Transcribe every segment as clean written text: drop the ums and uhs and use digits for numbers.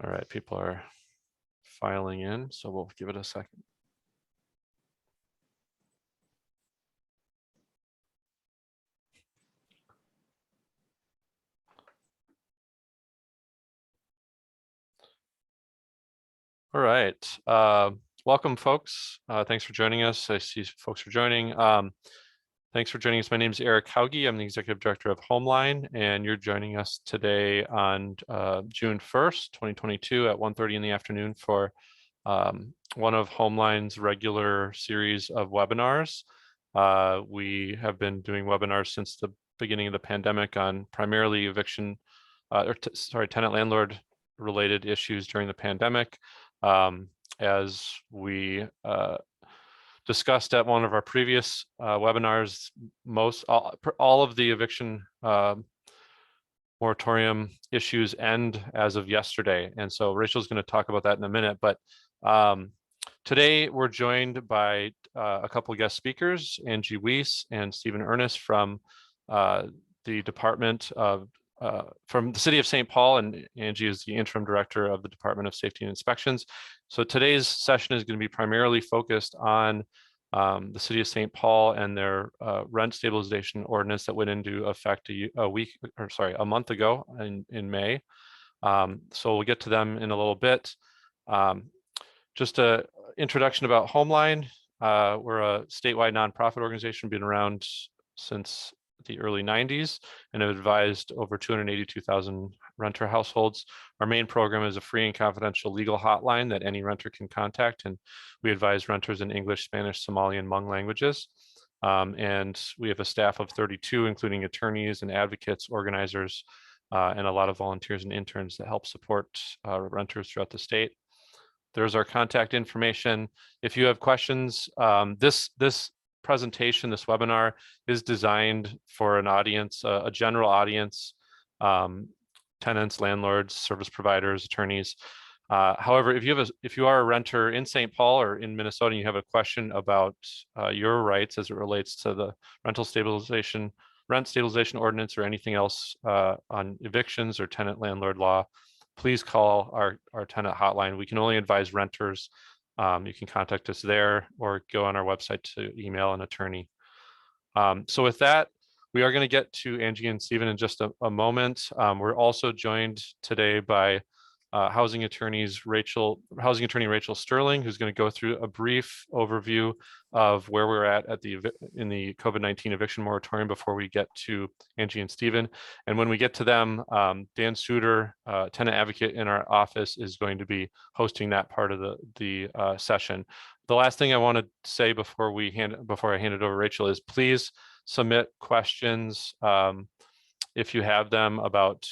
All right, people are filing in, so we'll give it a second. All right, welcome folks. Thanks for joining us. I see folks are joining. Thanks for joining us. My name is Eric Hauge. I'm the Executive Director of Homeline, and you're joining us today on June 1st, 2022 at 1:30 in the afternoon for one of Homeline's regular series of webinars. We have been doing webinars since the beginning of the pandemic on primarily eviction, tenant landlord related issues during the pandemic. As we discussed at one of our previous webinars, all of the eviction moratorium issues end as of yesterday. And so Rachel's going to talk about that in a minute. But today we're joined by a couple of guest speakers, Angie Weiss and Stephen Ernest from the Department of from the City of St. Paul, and Angie is the interim director of the Department of Safety and Inspections. So today's session is going to be primarily focused on the City of St. Paul and their rent stabilization ordinance that went into effect a month ago in May. So we'll get to them in a little bit. Just an introduction about Homeline. We're a statewide nonprofit organization, been around since the early 90s and have advised over 282,000 renter households. Our main program is a free and confidential legal hotline that any renter can contact, and we advise renters in English, Spanish, Somali, and Hmong languages. And we have a staff of 32, including attorneys and advocates, organizers, and a lot of volunteers and interns that help support renters throughout the state. There's our contact information. If you have questions, this presentation, this webinar is designed for an audience, a general audience, tenants, landlords, service providers, attorneys. However, if you are a renter in St. Paul or in Minnesota and you have a question about your rights as it relates to the rent stabilization ordinance or anything else on evictions or tenant landlord law, please call our tenant hotline. We can only advise renters. You can contact us there or go on our website to email an attorney. So with that, we are going to get to Angie and Stephen in just a moment. We're also joined today by housing attorney Rachel Sterling, who's going to go through a brief overview of where we're at in the COVID-19 eviction moratorium before we get to Angie and Stephen. And when we get to them, Dan Suter, tenant advocate in our office, is going to be hosting that part of the session. The last thing I want to say before I hand it over to Rachel is please submit questions if you have them about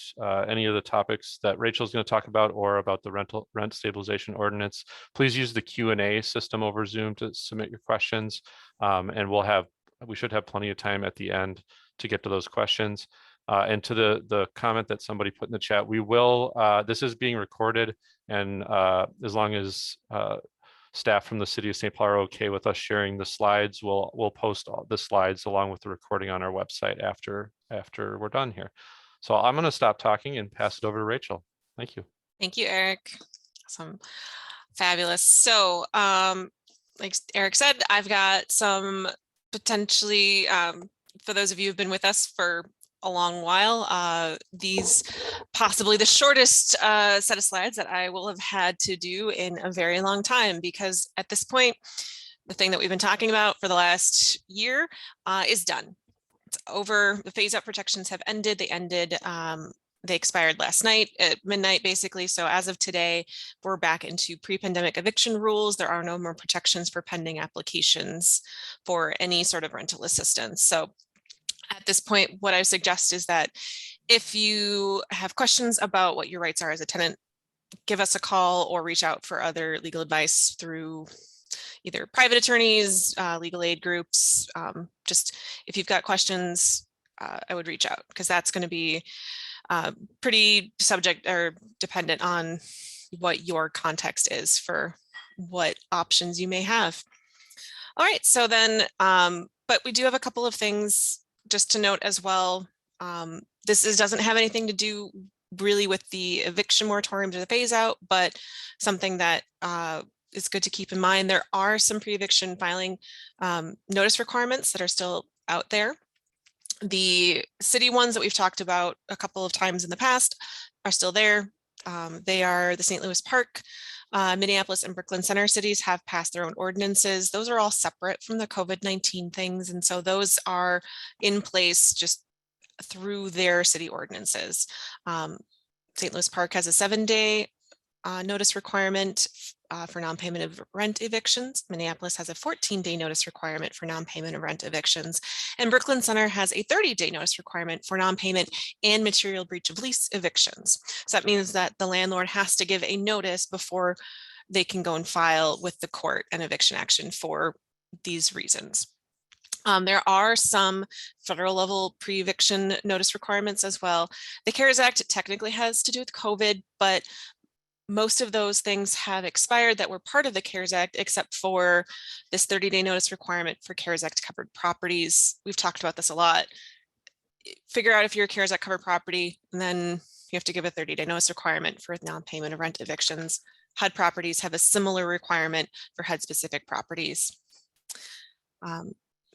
any of the topics that Rachel's going to talk about or about the rent stabilization ordinance. Please use the Q&A system over Zoom to submit your questions, and we should have plenty of time at the end to get to those questions. And to the comment that somebody put in the chat, we will. This is being recorded, and as long as staff from the City of St. Paul are okay with us sharing the slides, we'll post all the slides along with the recording on our website after we're done here. So I'm going to stop talking and pass it over to Rachel. Thank you. Thank you, Eric. Awesome. Fabulous. So like Eric said, I've got some potentially, for those of you who've been with us for a long while, these possibly the shortest set of slides that I will have had to do in a very long time, because at this point, the thing that we've been talking about for the last year is done. It's over. The phase out protections have ended. They expired last night at midnight, basically. So as of today, we're back into pre-pandemic eviction rules. There are no more protections for pending applications for any sort of rental assistance. So at this point, what I suggest is that if you have questions about what your rights are as a tenant, give us a call or reach out for other legal advice through either private attorneys, legal aid groups. Just if you've got questions, I would reach out, because that's going to be pretty subject or dependent on what your context is for what options you may have. All right, so then, but we do have a couple of things just to note as well. This doesn't have anything to do really with the eviction moratorium to the phase out, but something that is good to keep in mind. There are some pre-eviction filing notice requirements that are still out there. The city ones that we've talked about a couple of times in the past are still there. They are the St. Louis Park, Minneapolis and Brooklyn Center cities have passed their own ordinances. Those are all separate from the COVID-19 things. And so those are in place just through their city ordinances. St. Louis Park has a 7-day notice requirement for non-payment of rent evictions. Minneapolis has a 14-day notice requirement for non-payment of rent evictions. And Brooklyn Center has a 30-day notice requirement for non-payment and material breach of lease evictions. So that means that the landlord has to give a notice before they can go and file with the court an eviction action for these reasons. There are some federal level pre-eviction notice requirements as well. The CARES Act technically has to do with COVID, but most of those things have expired that were part of the CARES Act, except for this 30-day notice requirement for CARES Act covered properties. We've talked about this a lot. Figure out if you're a CARES Act covered property, and then you have to give a 30-day notice requirement for non-payment of rent evictions. HUD properties have a similar requirement for HUD specific properties.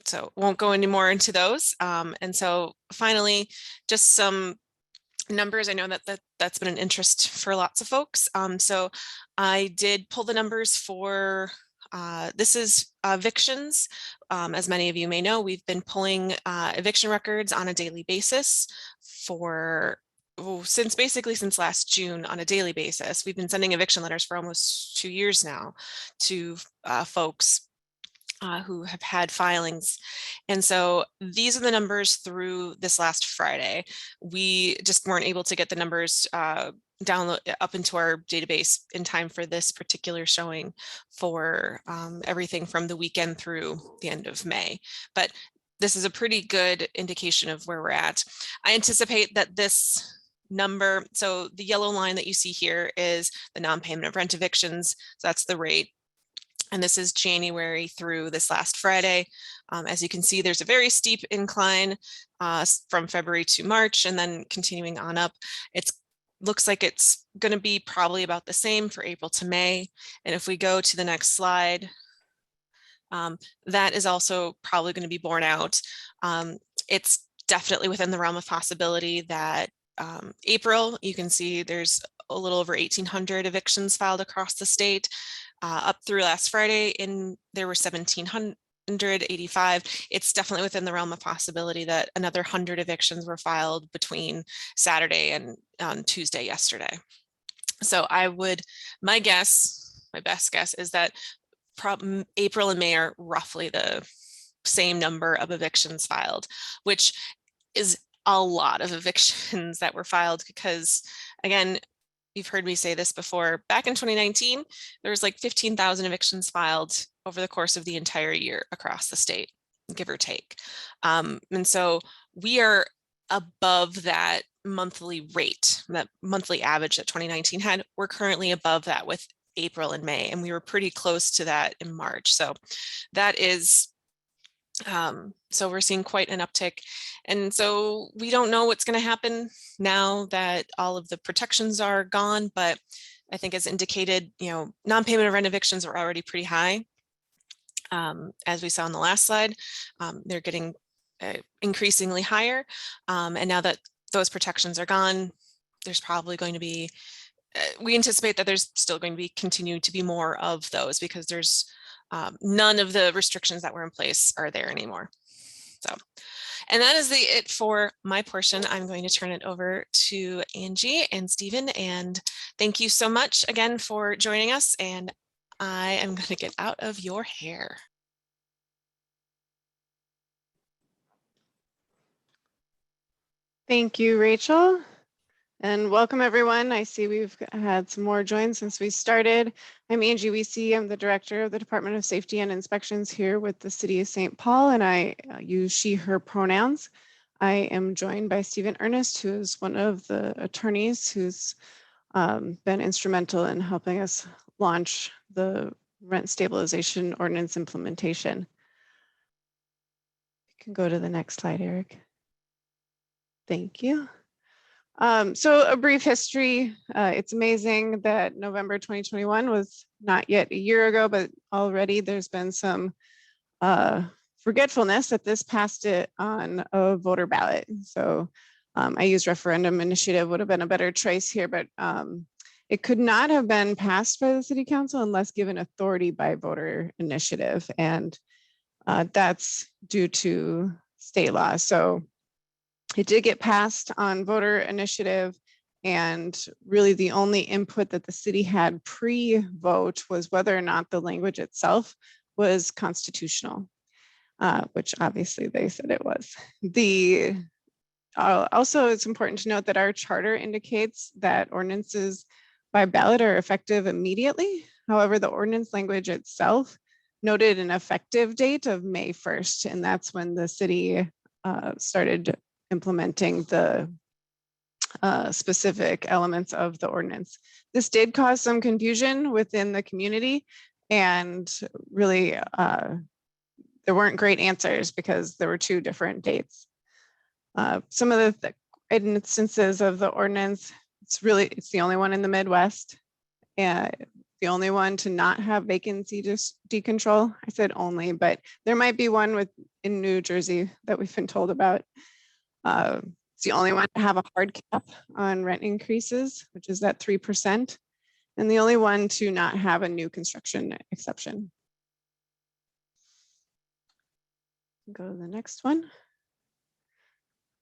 So won't go any more into those. And so finally, just some numbers. I know that's been an interest for lots of folks. So I did pull the numbers for this is evictions. As many of you may know, we've been pulling eviction records on a daily basis for since last June on a daily basis. We've been sending eviction letters for almost 2 years now to folks who have had filings. And so these are the numbers through this last Friday. We just weren't able to get the numbers download up into our database in time for this particular showing for everything from the weekend through the end of May. But this is a pretty good indication of where we're at. I anticipate that this number, so the yellow line that you see here is the non-payment of rent evictions. So that's the rate. And this is January through this last Friday. As you can see, there's a very steep incline from February to March and then continuing on up. It looks like it's going to be probably about the same for April to May. And if we go to the next slide, that is also probably going to be borne out. It's definitely within the realm of possibility that April, you can see there's a little over 1,800 evictions filed across the state. Up through last Friday, there were 1,785. It's definitely within the realm of possibility that another 100 evictions were filed between Saturday and on Tuesday yesterday. So my best guess is that April and May are roughly the same number of evictions filed, which is a lot of evictions that were filed because, again, you've heard me say this before, back in 2019, there was like 15,000 evictions filed over the course of the entire year across the state, give or take. And so we are above that monthly rate, that monthly average that 2019 had. We're currently above that with April and May, and we were pretty close to that in March. So that is so we're seeing quite an uptick. And so we don't know what's going to happen now that all of the protections are gone, but I think as indicated, non-payment of rent evictions are already pretty high. As we saw on the last slide, they're getting increasingly higher. And now that those protections are gone, there's probably going to be, we anticipate that there's still going to be continue to be more of those because there's none of the restrictions that were in place are there anymore. So, and that is it for my portion. I'm going to turn it over to Angie and Stephen, and thank you so much again for joining us. And I am going to get out of your hair. Thank you, Rachel. And welcome everyone. I see we've had some more joins since we started. I'm Angie Weesey. I'm the director of the Department of Safety and Inspections here with the City of St. Paul, and I use she, her pronouns. I am joined by Stephen Ernest, who is one of the attorneys who's been instrumental in helping us launch the Rent Stabilization Ordinance implementation. You can go to the next slide, Eric. Thank you. So a brief history. It's amazing that November 2021 was not yet a year ago, but already there's been some forgetfulness that this passed it on a voter ballot. So I used referendum initiative would have been a better choice here, but it could not have been passed by the city council unless given authority by voter initiative. And that's due to state law. So it did get passed on voter initiative, and really the only input that the city had pre-vote was whether or not the language itself was constitutional, which obviously they said it was. Also, it's important to note that our charter indicates that ordinances by ballot are effective immediately. However, the ordinance language itself noted an effective date of May 1st, and that's when the city started implementing the specific elements of the ordinance. This did cause some confusion within the community, and really there weren't great answers because there were two different dates. Some of the instances of the ordinance, it's the only one in the Midwest, and the only one to not have vacancy decontrol. I said only, but there might be one in New Jersey that we've been told about. It's the only one to have a hard cap on rent increases, which is at 3%, and the only one to not have a new construction exception. Go to the next one.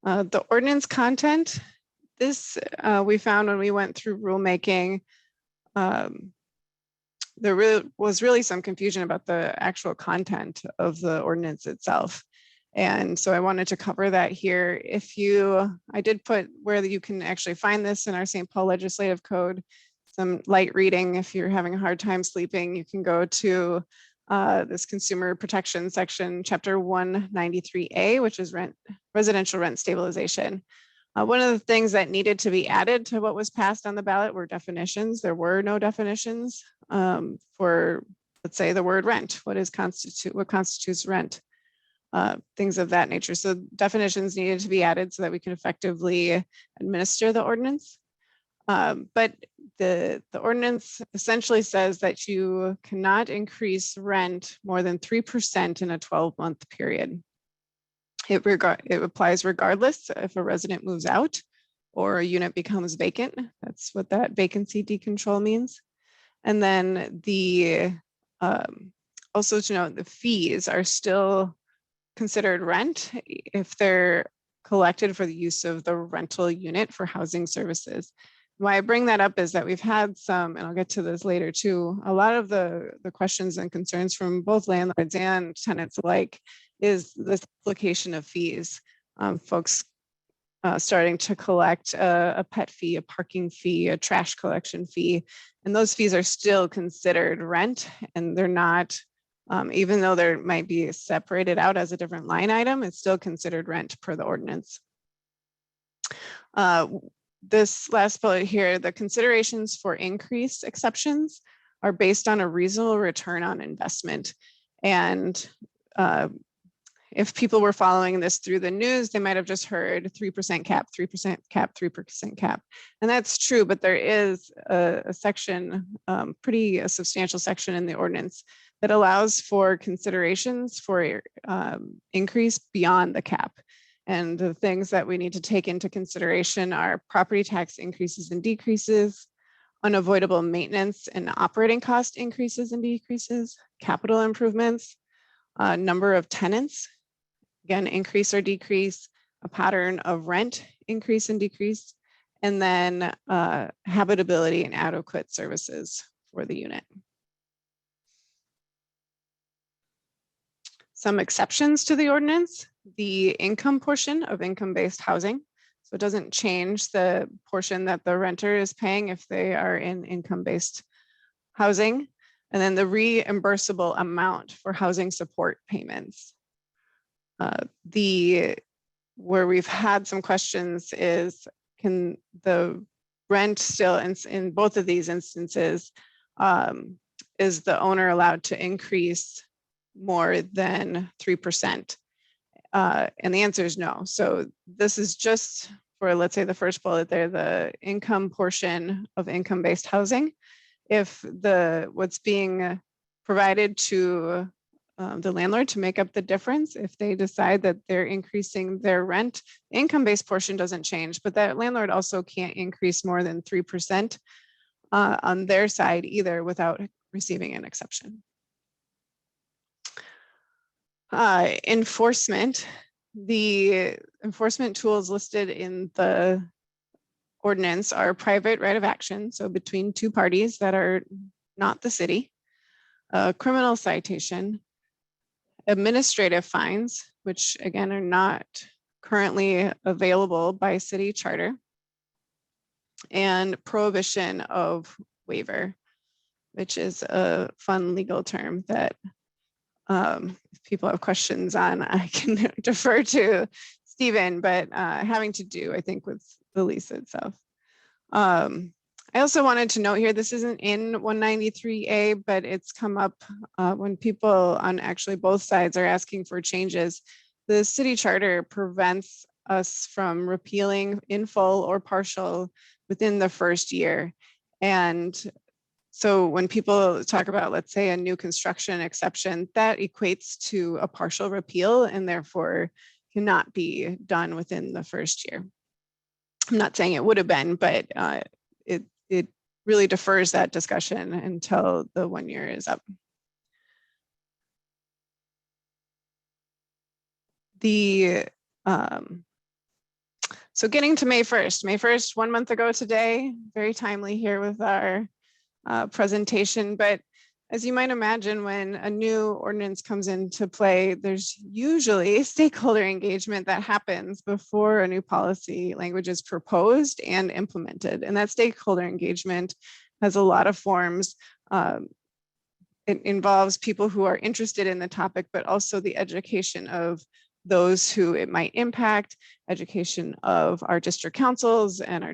The ordinance content. This we found when we went through rulemaking. There was really some confusion about the actual content of the ordinance itself. And so I wanted to cover that here. I did put where you can actually find this in our St. Paul Legislative Code, some light reading. If you're having a hard time sleeping, you can go to this consumer protection section, chapter 193A, which is residential rent stabilization. One of the things that needed to be added to what was passed on the ballot were definitions. There were no definitions for, let's say, the word rent. What constitutes rent? Things of that nature. So definitions needed to be added so that we can effectively administer the ordinance. But the ordinance essentially says that you cannot increase rent more than 3% in a 12-month period. It applies regardless if a resident moves out or a unit becomes vacant. That's what that vacancy decontrol means. And then also to note, the fees are still considered rent if they're collected for the use of the rental unit for housing services. Why I bring that up is that we've had some, and I'll get to this later too, a lot of the questions and concerns from both landlords and tenants alike is this application of fees. Folks starting to collect a pet fee, a parking fee, a trash collection fee, and those fees are still considered rent, and they're not, even though they might be separated out as a different line item, it's still considered rent per the ordinance. This last bullet here, the considerations for increase exceptions are based on a reasonable return on investment. And if people were following this through the news, they might have just heard 3% cap, 3% cap, 3% cap. And that's true, but there is a section, a substantial section in the ordinance that allows for considerations for increase beyond the cap. And the things that we need to take into consideration are property tax increases and decreases, unavoidable maintenance and operating cost increases and decreases, capital improvements, number of tenants, again, increase or decrease, a pattern of rent increase and decrease, and then habitability and adequate services for the unit. Some exceptions to the ordinance, the income portion of income-based housing. So it doesn't change the portion that the renter is paying if they are in income-based housing. And then the reimbursable amount for housing support payments. Where we've had some questions is, can the rent still, in both of these instances, is the owner allowed to increase more than 3%? And the answer is no. So this is just for, let's say, the first bullet there, the income portion of income-based housing, if what's being provided to the landlord to make up the difference, if they decide that they're increasing their rent, the income-based portion doesn't change, but that landlord also can't increase more than 3% on their side either without receiving an exception. Enforcement. The enforcement tools listed in the ordinance are private right of action, so between two parties that are not the city, criminal citation, administrative fines, which again are not currently available by city charter, and prohibition of waiver, which is a fun legal term that if people have questions on, I can defer to Stephen, but having to do, I think, with the lease itself. I also wanted to note here, this isn't in 193A, but it's come up when people on actually both sides are asking for changes. The city charter prevents us from repealing in full or partial within the first year. And so when people talk about, let's say, a new construction exception, that equates to a partial repeal and therefore cannot be done within the first year. I'm not saying it would have been, but it really defers that discussion until the 1 year is up. So getting to May 1st, 1 month ago today, very timely here with our presentation, but as you might imagine, when a new ordinance comes into play, there's usually stakeholder engagement that happens before a new policy language is proposed and implemented. And that stakeholder engagement has a lot of forms. It involves people who are interested in the topic, but also the education of those who it might impact, education of our district councils and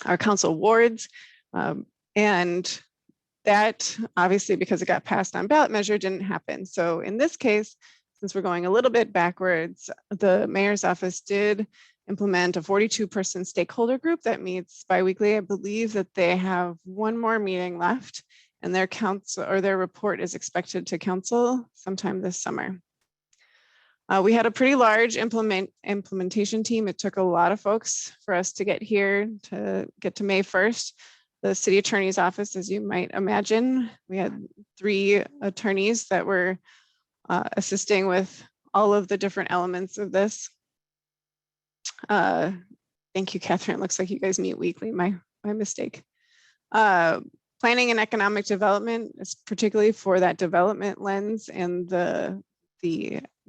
our council wards. And that obviously, because it got passed on ballot measure, didn't happen. So in this case, since we're going a little bit backwards, the mayor's office did implement a 42-person stakeholder group that meets biweekly. I believe that they have one more meeting left, and their council or their report is expected to council sometime this summer. We had a pretty large implementation team. It took a lot of folks for us to get here, to get to May 1st. The city attorney's office, as you might imagine, we had 3 attorneys that were assisting with all of the different elements of this. Thank you, Catherine. It looks like you guys meet weekly, my mistake. Planning and economic development is particularly for that development lens and the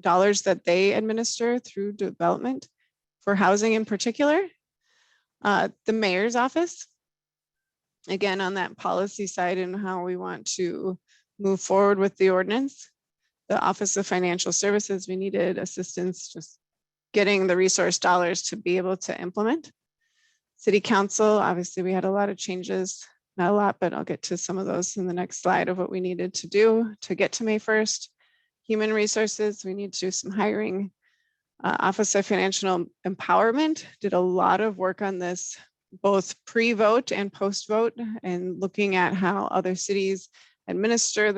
dollars that they administer through development for housing in particular. The mayor's office, again, on that policy side and how we want to move forward with the ordinance. The Office of Financial Services, we needed assistance just getting the resource dollars to be able to implement. City Council, obviously we had a lot of changes, not a lot, but I'll get to some of those in the next slide of what we needed to do to get to May 1st. Human Resources, we need to do some hiring. Office of Financial Empowerment did a lot of work on this, both pre-vote and post-vote, and looking at how other cities administer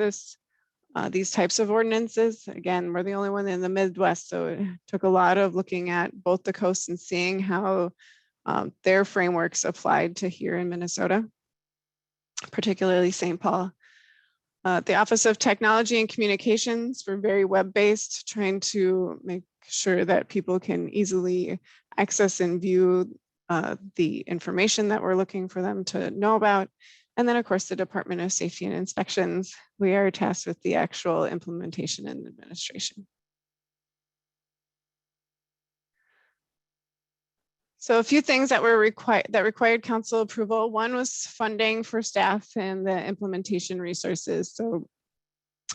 these types of ordinances. Again, we're the only one in the Midwest, so it took a lot of looking at both the coasts and seeing how their frameworks applied to here in Minnesota, particularly St. Paul. The Office of Technology and Communications, we're very web-based, trying to make sure that people can easily access and view the information that we're looking for them to know about. And then, of course, the Department of Safety and Inspections, we are tasked with the actual implementation and administration. So a few things that were required council approval. One was funding for staff and the implementation resources. So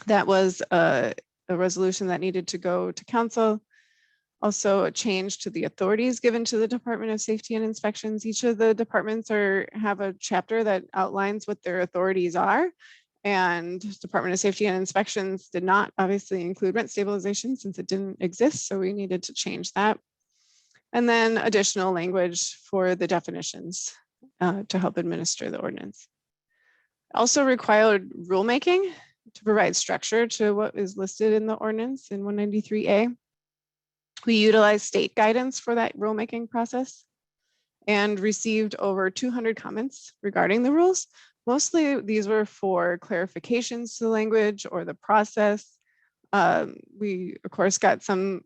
that was a resolution that needed to go to council. Also a change to the authorities given to the Department of Safety and Inspections. Each of the departments have a chapter that outlines what their authorities are. And Department of Safety and Inspections did not obviously include rent stabilization since it didn't exist. So we needed to change that. and then additional language for the definitions to help administer the ordinance. Also required rulemaking to provide structure to what is listed in the ordinance in 193A. We utilized state guidance for that rulemaking process and received over 200 comments regarding the rules. Mostly these were for clarifications to the language or the process. We, of course, got some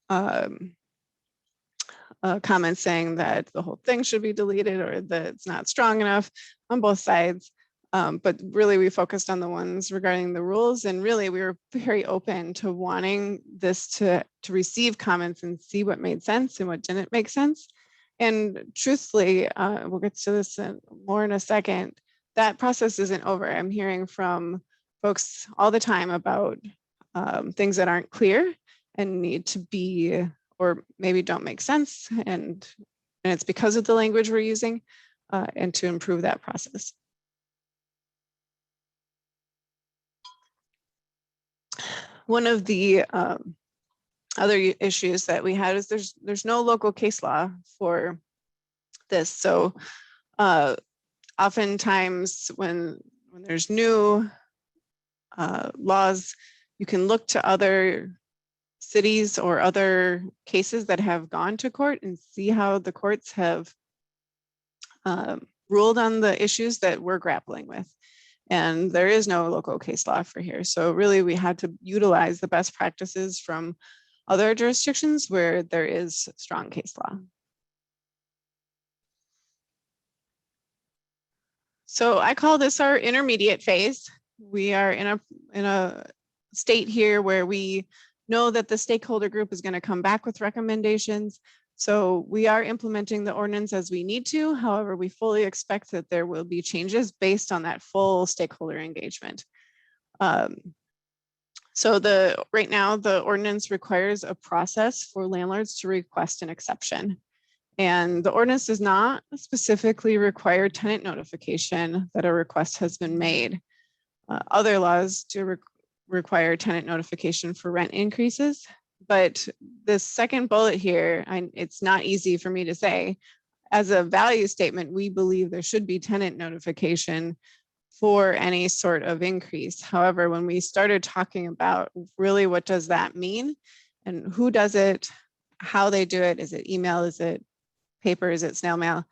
comments saying that the whole thing should be deleted or that it's not strong enough on both sides. But really we focused on the ones regarding the rules, and really we were very open to wanting this to receive comments and see what made sense and what didn't make sense. And truthfully, we'll get to this more in a second, that process isn't over. I'm hearing from folks all the time about things that aren't clear and need to be, or maybe don't make sense. And it's because of the language we're using and to improve that process. One of the other issues that we had is there's no local case law for this. So oftentimes when there's new laws, you can look to other cities or other cases that have gone to court and see how the courts have ruled on the issues that we're grappling with. And there is no local case law for here. So really we had to utilize the best practices from other jurisdictions where there is strong case law. So I call this our intermediate phase. We are in a state here where we know that the stakeholder group is going to come back with recommendations. So we are implementing the ordinance as we need to. However, we fully expect that there will be changes based on that full stakeholder engagement. So right now, the ordinance requires a process for landlords to request an exception. And the ordinance does not specifically require tenant notification that a request has been made. Other laws do require tenant notification for rent increases. But this second bullet here, it's not easy for me to say. As a value statement, we believe there should be tenant notification for any sort of increase. However, when we started talking about really what does that mean and who does it, how they do it, is it email, is it paper, is it snail mail,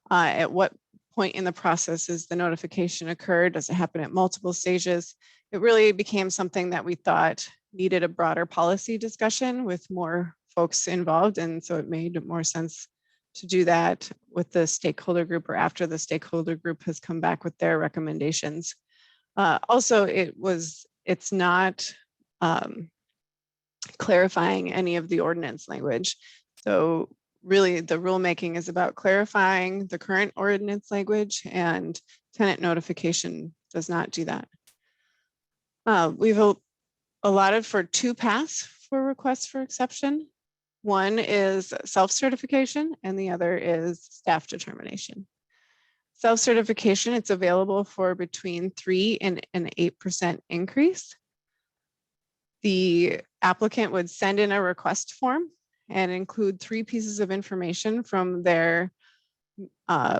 at what point in the process is the notification occurred, does it happen at multiple stages? It really became something that we thought needed a broader policy discussion with more folks involved. And so it made more sense to do that with the stakeholder group or after the stakeholder group has come back with their recommendations. Also, it's not clarifying any of the ordinance language. So really the rulemaking is about clarifying the current ordinance language, and tenant notification does not do that. We've allotted for two paths for requests for exception. One is self-certification and the other is staff determination. Self-certification, it's available for between 3% and an 8% increase. The applicant would send in a request form and include 3 pieces of information from their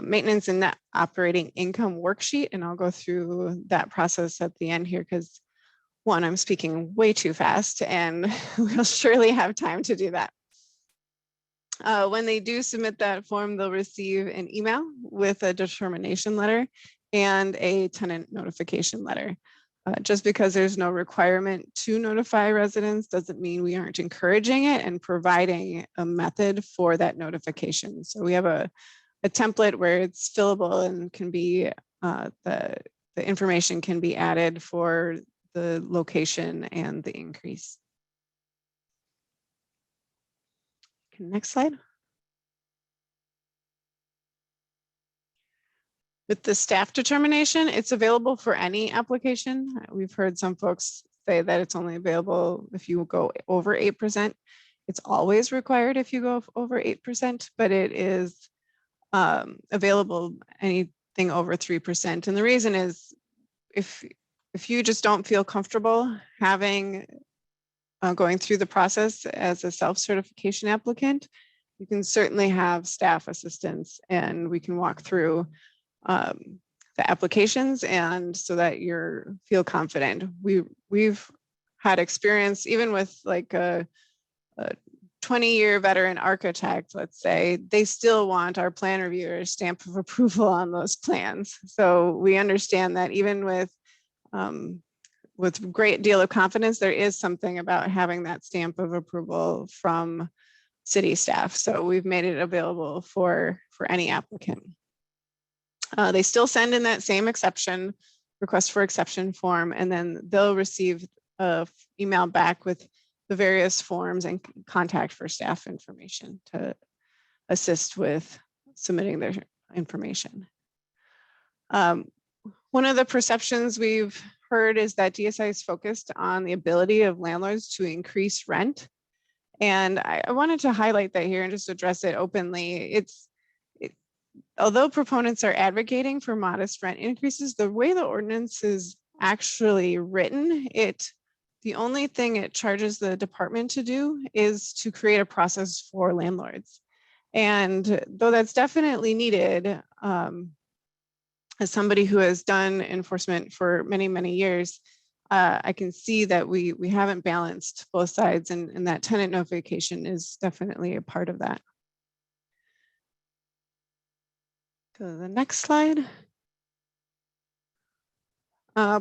maintenance and net operating income worksheet. And I'll go through that process at the end here because one, I'm speaking way too fast and we'll surely have time to do that. When they do submit that form, they'll receive an email with a determination letter and a tenant notification letter. Just because there's no requirement to notify residents doesn't mean we aren't encouraging it and providing a method for that notification. So we have a template where it's fillable and can be, the information can be added for the location and the increase. Next slide. With the staff determination, it's available for any application. We've heard some folks say that it's only available if you go over 8%. It's always required if you go over 8%, but it is available anything over 3%. And the reason is if you just don't feel comfortable having going through the process as a self-certification applicant, you can certainly have staff assistance, and we can walk through the applications, and so that you feel confident. We've had experience even with like a 20-year veteran architect, let's say, they still want our plan reviewer's stamp of approval on those plans. So we understand that even with great deal of confidence, there is something about having that stamp of approval from city staff. So we've made it available for any applicant. They still send in that same exception, request for exception form, and then they'll receive an email back with the various forms and contact for staff information to assist with submitting their information. One of the perceptions we've heard is that DSI is focused on the ability of landlords to increase rent. And I wanted to highlight that here and just address it openly. Although proponents are advocating for modest rent increases, the way the ordinance is actually written, the only thing it charges the department to do is to create a process for landlords. And though that's definitely needed, as somebody who has done enforcement for many, many years, I can see that we haven't balanced both sides, and that tenant notification is definitely a part of that. Go to the next slide.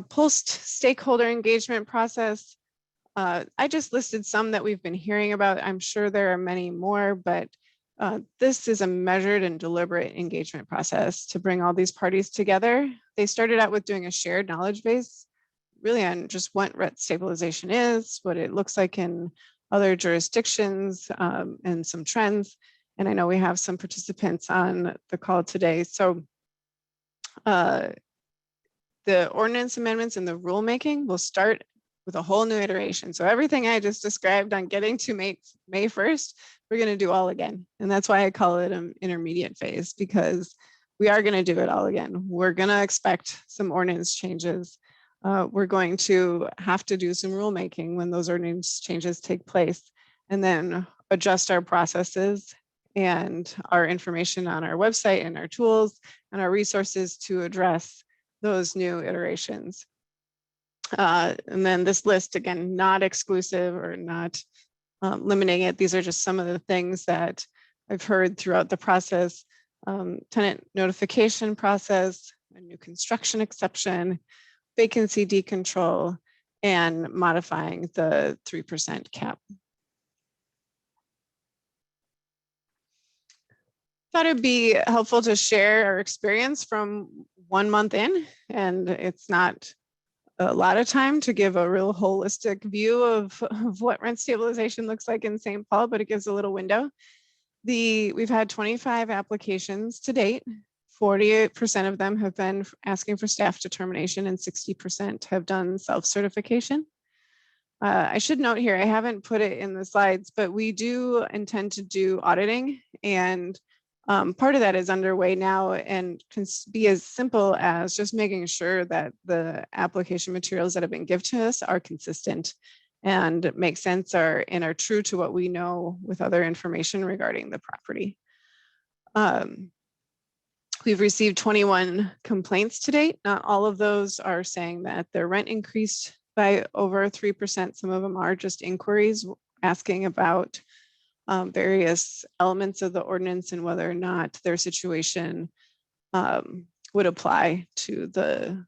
Post stakeholder engagement process. I just listed some that we've been hearing about. I'm sure there are many more, but this is a measured and deliberate engagement process to bring all these parties together. They started out with doing a shared knowledge base, really on just what rent stabilization is, what it looks like in other jurisdictions, and some trends. And I know we have some participants on the call today. So the ordinance amendments and the rulemaking will start with a whole new iteration. So everything I just described on getting to May 1st, we're going to do all again. And that's why I call it an intermediate phase, because we are going to do it all again. We're going to expect some ordinance changes. We're going to have to do some rulemaking when those ordinance changes take place, and then adjust our processes and our information on our website and our tools and our resources to address those new iterations. And then this list, again, not exclusive or not limiting it. These are just some of the things that I've heard throughout the process. Tenant notification process, a new construction exception, vacancy decontrol, and modifying the 3% cap. Thought it'd be helpful to share our experience from 1 month in, and it's not a lot of time to give a real holistic view of what rent stabilization looks like in St. Paul, but it gives a little window. We've had 25 applications to date. 48% of them have been asking for staff determination, and 60% have done self-certification. I should note here, I haven't put it in the slides, but we do intend to do auditing, and part of that is underway now and can be as simple as just making sure that the application materials that have been given to us are consistent and make sense and are true to what we know with other information regarding the property. We've received 21 complaints to date. Not all of those are saying that their rent increased by over 3%. Some of them are just inquiries asking about various elements of the ordinance and whether or not their situation would apply to the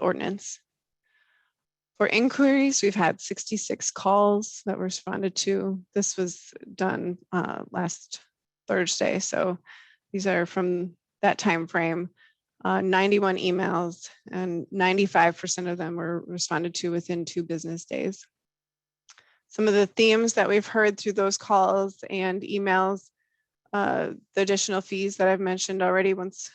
ordinance. For inquiries, we've had 66 calls that were responded to. This was done last Thursday, so these are from that time frame. 91 emails, and 95% of them were responded to within 2 business days. Some of the themes that we've heard through those calls and emails, the additional fees that I've mentioned already, once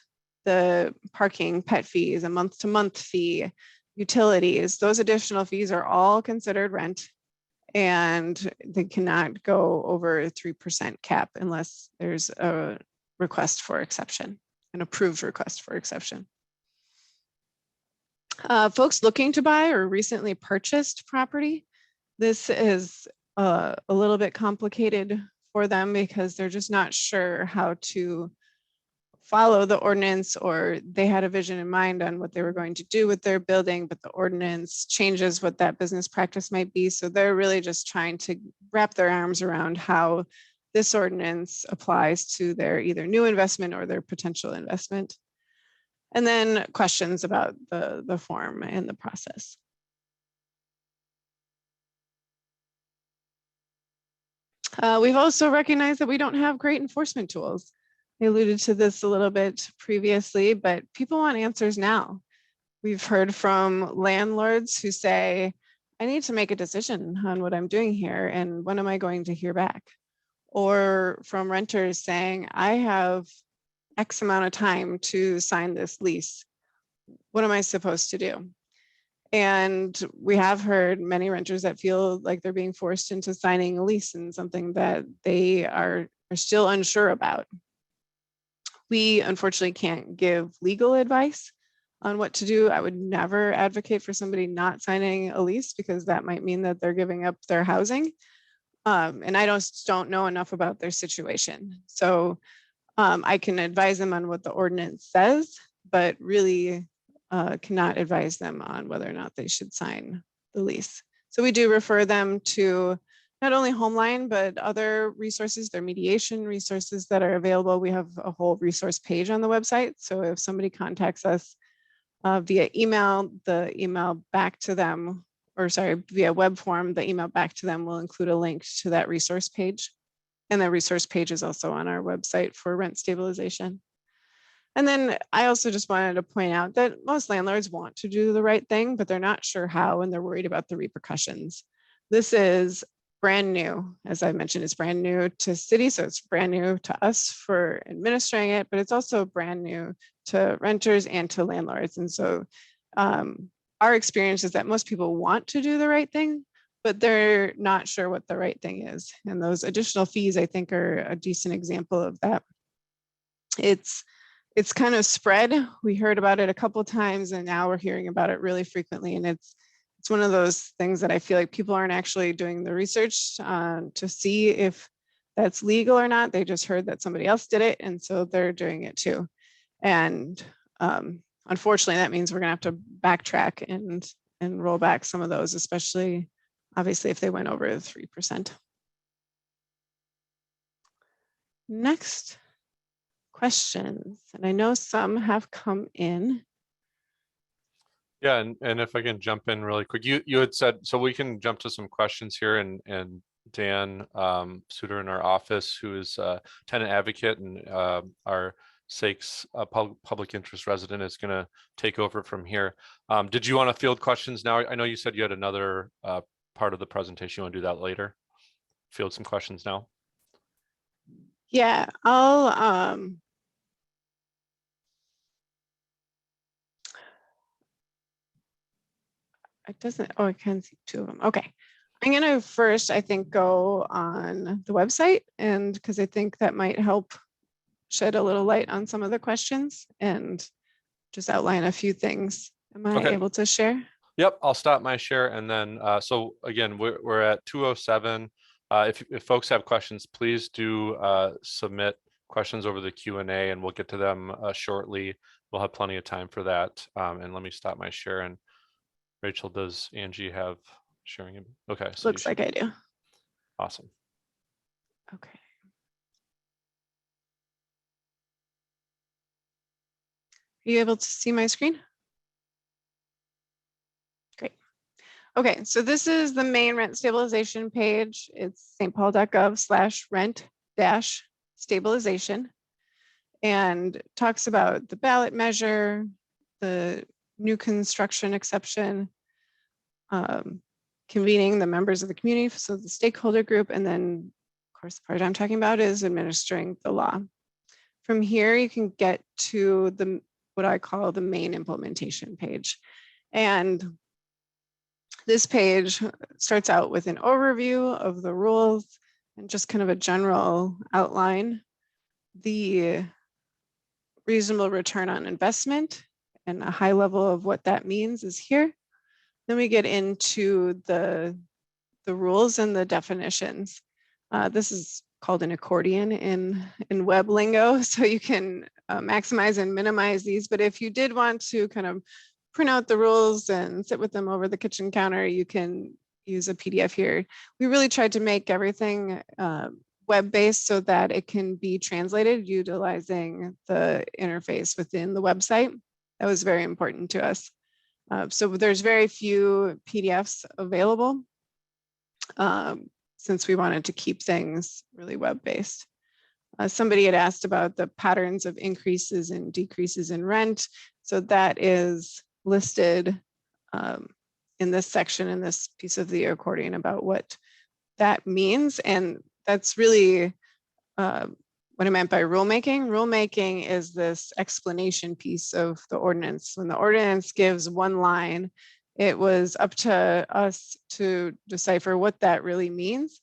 the parking, pet fees, a month-to-month fee, utilities, those additional fees are all considered rent, and they cannot go over a 3% cap unless there's a request for exception, an approved request for exception. Folks looking to buy or recently purchased property, this is a little bit complicated for them because they're just not sure how to follow the ordinance, or they had a vision in mind on what they were going to do with their building, but the ordinance changes what that business practice might be. So they're really just trying to wrap their arms around how this ordinance applies to their either new investment or their potential investment. And then questions about the form and the process. We've also recognized that we don't have great enforcement tools. I alluded to this a little bit previously, but people want answers now. We've heard from landlords who say, I need to make a decision on what I'm doing here, and when am I going to hear back? Or from renters saying, I have X amount of time to sign this lease. What am I supposed to do? And we have heard many renters that feel like they're being forced into signing a lease and something that they are still unsure about. We unfortunately can't give legal advice on what to do. I would never advocate for somebody not signing a lease because that might mean that they're giving up their housing. And I don't know enough about their situation. So I can advise them on what the ordinance says, but really cannot advise them on whether or not they should sign the lease. So we do refer them to not only Homeline, but other resources, their mediation resources that are available. We have a whole resource page on the website. So if somebody contacts us via email, the email back to them, or sorry, via web form, the email back to them will include a link to that resource page. And the resource page is also on our website for rent stabilization. And then I also just wanted to point out that most landlords want to do the right thing, but they're not sure how, and they're worried about the repercussions. This is brand new. As I mentioned, it's brand new to city, so it's brand new to us for administering it, but it's also brand new to renters and to landlords. And so our experience is that most people want to do the right thing, but they're not sure what the right thing is. And those additional fees, I think, are a decent example of that. It's kind of spread. We heard about it a couple of times, and now we're hearing about it really frequently. And it's one of those things that I feel like people aren't actually doing the research to see if that's legal or not. They just heard that somebody else did it, and so they're doing it too. And unfortunately, that means we're going to have to backtrack and roll back some of those, especially obviously if they went over 3%. Next. Questions, and I know some have come in. Yeah, and if I can jump in really quick, you had said, so we can jump to some questions here, and Dan Suter in our office, who is a tenant advocate and our SAKE's public interest resident, is going to take over from here. Did you want to field questions now? I know you said you had another part of the presentation. You want to do that later? Field some questions now. Yeah, I'll it doesn't, oh, I can see two of them. Okay. I'm going to first, I think, go on the website, and because I think that might help shed a little light on some of the questions and just outline a few things. Am I able to share? Yep, I'll stop my share, and then so again, we're at 2:07. If folks have questions, please do submit questions over the Q&A, and we'll get to them shortly. We'll have plenty of time for that. And let me stop my share. And Rachel, does Angie have sharing? Okay, so looks like I do. Awesome. Okay. Are you able to see my screen? Great. Okay, so this is the main rent stabilization page. It's stpaul.gov/rent-stabilization, and talks about the ballot measure, the new construction exception, convening the members of the community, so the stakeholder group, and then, of course, the part I'm talking about is administering the law. From here, you can get to the what I call the main implementation page. And this page starts out with an overview of the rules and just kind of a general outline. The reasonable return on investment and a high level of what that means is here. Then we get into the rules and the definitions. This is called an accordion in web lingo. So you can maximize and minimize these. But if you did want to kind of print out the rules and sit with them over the kitchen counter, you can use a PDF here. We really tried to make everything web-based so that it can be translated utilizing the interface within the website. That was very important to us. So there's very few PDFs available since we wanted to keep things really web-based. Somebody had asked about the patterns of increases and decreases in rent. So that is listed in this section, in this piece of the accordion, about what that means. And that's really what I meant by rulemaking. Rulemaking is this explanation piece of the ordinance. When the ordinance gives one line, it was up to us to decipher what that really means.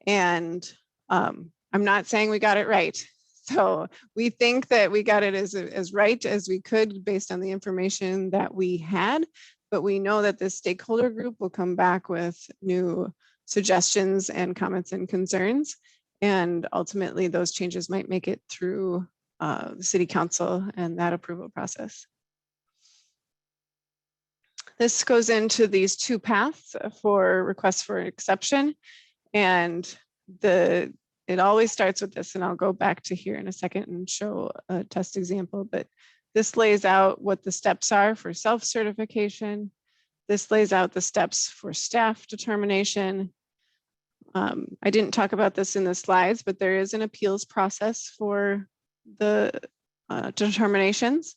And I'm not saying we got it right. So we think that we got it as right as we could based on the information that we had, but we know that this stakeholder group will come back with new suggestions and comments and concerns. And ultimately those changes might make it through the city council and that approval process. This goes into these two paths for requests for exception. And it always starts with this, and I'll go back to here in a second and show a test example, but this lays out what the steps are for self-certification. This lays out the steps for staff determination. I didn't talk about this in the slides, but there is an appeals process for the determinations.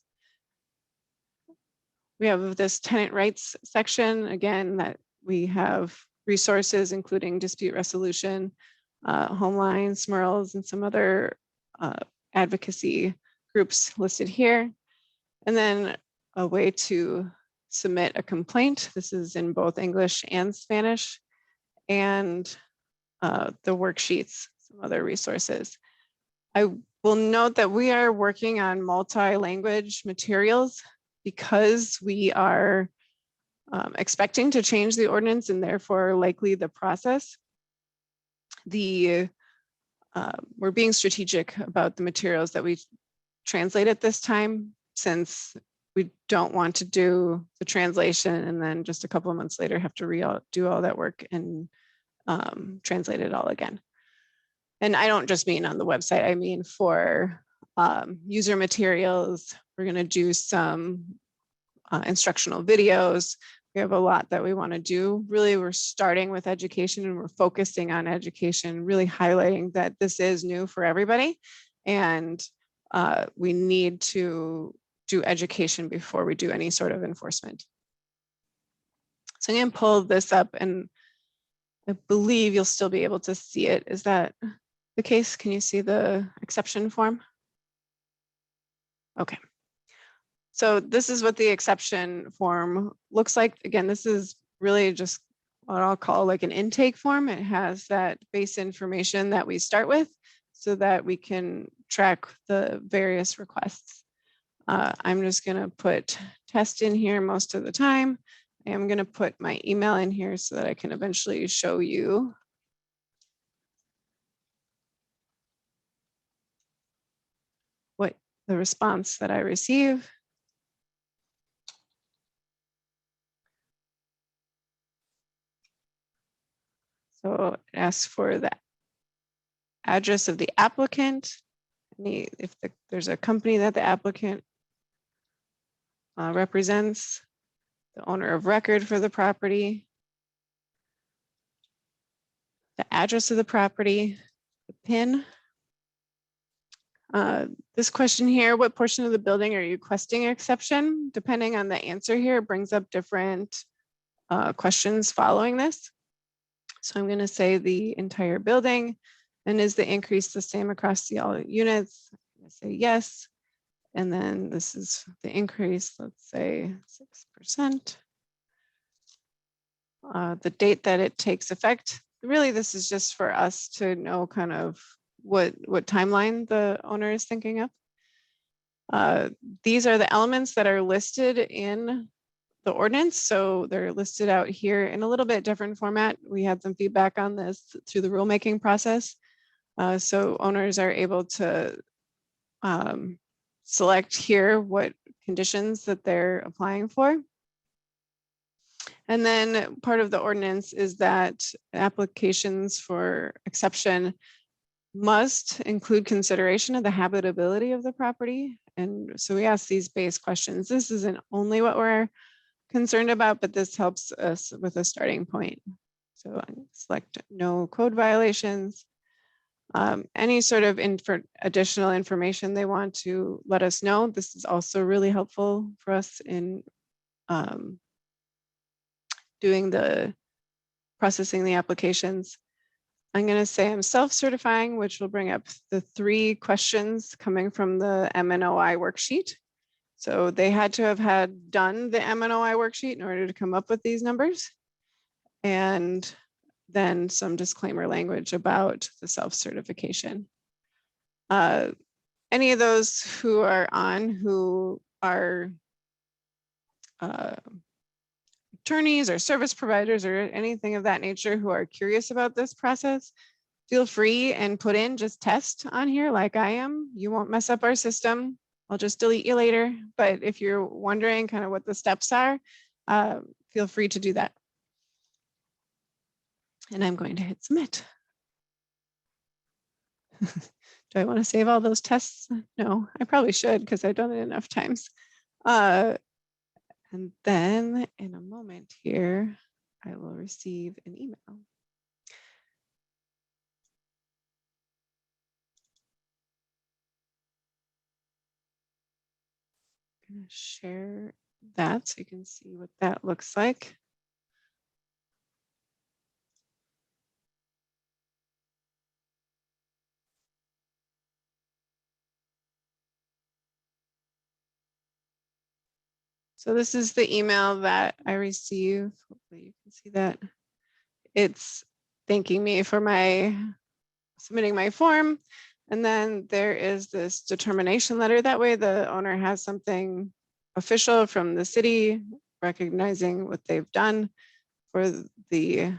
We have this tenant rights section, again, that we have resources, including dispute resolution, Homeline, SMERLs, and some other advocacy groups listed here. And then a way to submit a complaint. This is in both English and Spanish, and the worksheets, some other resources. I will note that we are working on multi-language materials because we are expecting to change the ordinance and therefore likely the process. We're being strategic about the materials that we translate at this time, since we don't want to do the translation and then just a couple of months later have to do all that work and translate it all again. And I don't just mean on the website, I mean for user materials. We're going to do some instructional videos. We have a lot that we want to do. Really, we're starting with education and we're focusing on education, really highlighting that this is new for everybody. And we need to do education before we do any sort of enforcement. So I'm going to pull this up, and I believe you'll still be able to see it. Is that the case? Can you see the exception form? Okay. So this is what the exception form looks like. Again, this is really just what I'll call like an intake form. It has that base information that we start with so that we can track the various requests. I'm just going to put test in here most of the time. I'm going to put my email in here so that I can eventually show you what the response that I receive. So it asks for the address of the applicant, if there's a company that the applicant represents, the owner of record for the property, the address of the property, the PIN. This question here, what portion of the building are you requesting exception? Depending on the answer here, it brings up different questions following this. So I'm going to say the entire building. And is the increase the same across the all units? I'm going to say yes. And then this is the increase, let's say 6%. The date that it takes effect. Really, this is just for us to know kind of what timeline the owner is thinking of. These are the elements that are listed in the ordinance. So they're listed out here in a little bit different format. We had some feedback on this through the rulemaking process. So owners are able to select here what conditions that they're applying for. And then part of the ordinance is that applications for exception must include consideration of the habitability of the property. And so we ask these base questions. This isn't only what we're concerned about, but this helps us with a starting point. So I select no code violations. Any sort of additional information they want to let us know. This is also really helpful for us in processing the applications. I'm going to say I'm self-certifying, which will bring up the 3 questions coming from the MNOI worksheet. So they had to have done the MNOI worksheet in order to come up with these numbers. And then some disclaimer language about the self-certification. Any of those who are on who are attorneys or service providers or anything of that nature who are curious about this process, feel free and put in just test on here like I am. You won't mess up our system. I'll just delete you later. But if you're wondering kind of what the steps are, feel free to do that. And I'm going to hit submit. Do I want to save all those tests? No, I probably should because I've done it enough times. And then in a moment here, I will receive an email. I'm going to share that so you can see what that looks like. So this is the email that I received. Hopefully you can see that. It's thanking me for submitting my form. And then there is this determination letter. That way the owner has something official from the city recognizing what they've done for the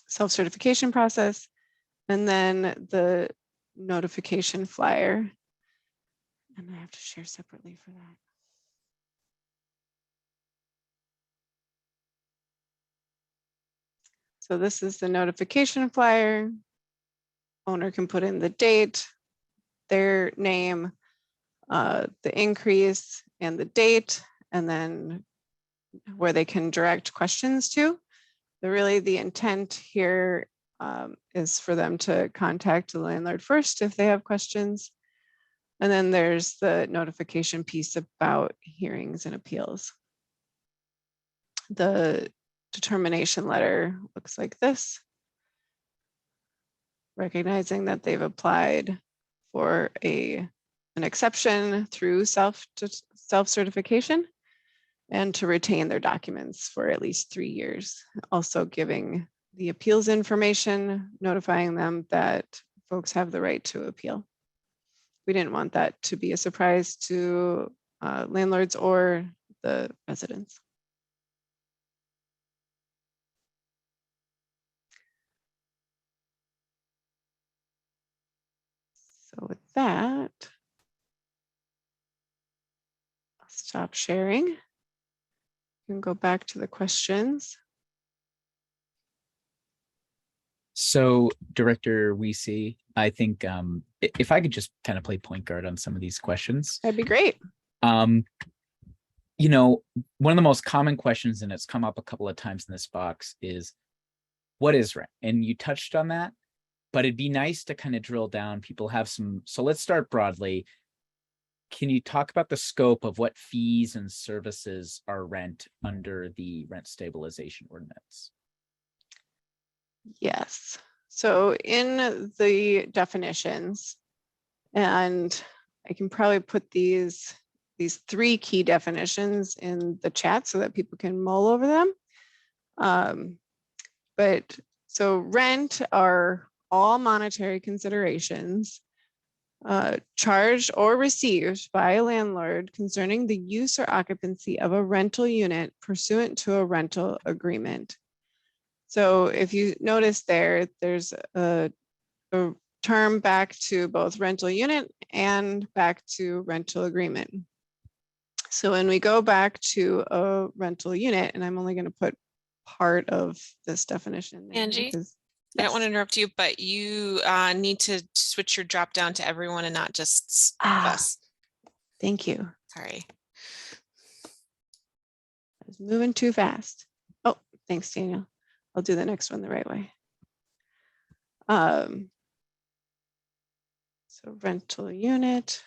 self-certification process. And then the notification flyer. And I have to share separately for that. So this is the notification flyer. Owner can put in the date, their name, the increase and the date, and then where they can direct questions to. Really the intent here is for them to contact the landlord first if they have questions. And then there's the notification piece about hearings and appeals. The determination letter looks like this, recognizing that they've applied for an exception through self-certification and to retain their documents for at least 3 years. Also giving the appeals information, notifying them that folks have the right to appeal. We didn't want that to be a surprise to landlords or the residents. So with that, I'll stop sharing. You can go back to the questions. So, Director Weesey, I think if I could just kind of play point guard on some of these questions. That'd be great. You know, one of the most common questions, and it's come up a couple of times in this box, is what is rent? And you touched on that, but it'd be nice to kind of drill down. People have some, so let's start broadly. Can you talk about the scope of what fees and services are rent under the rent stabilization ordinance? Yes. So in the definitions, and I can probably put these 3 key definitions in the chat so that people can mull over them. But so rent are all monetary considerations charged or received by a landlord concerning the use or occupancy of a rental unit pursuant to a rental agreement. So if you notice there's a term back to both rental unit and back to rental agreement. So when we go back to a rental unit, and I'm only going to put part of this definition there Angie, because I don't want to interrupt you, but you need to switch your drop down to everyone and not just us. Thank you. Sorry. I was moving too fast. Oh, thanks, Daniel. I'll do the next one the right way. So rental unit.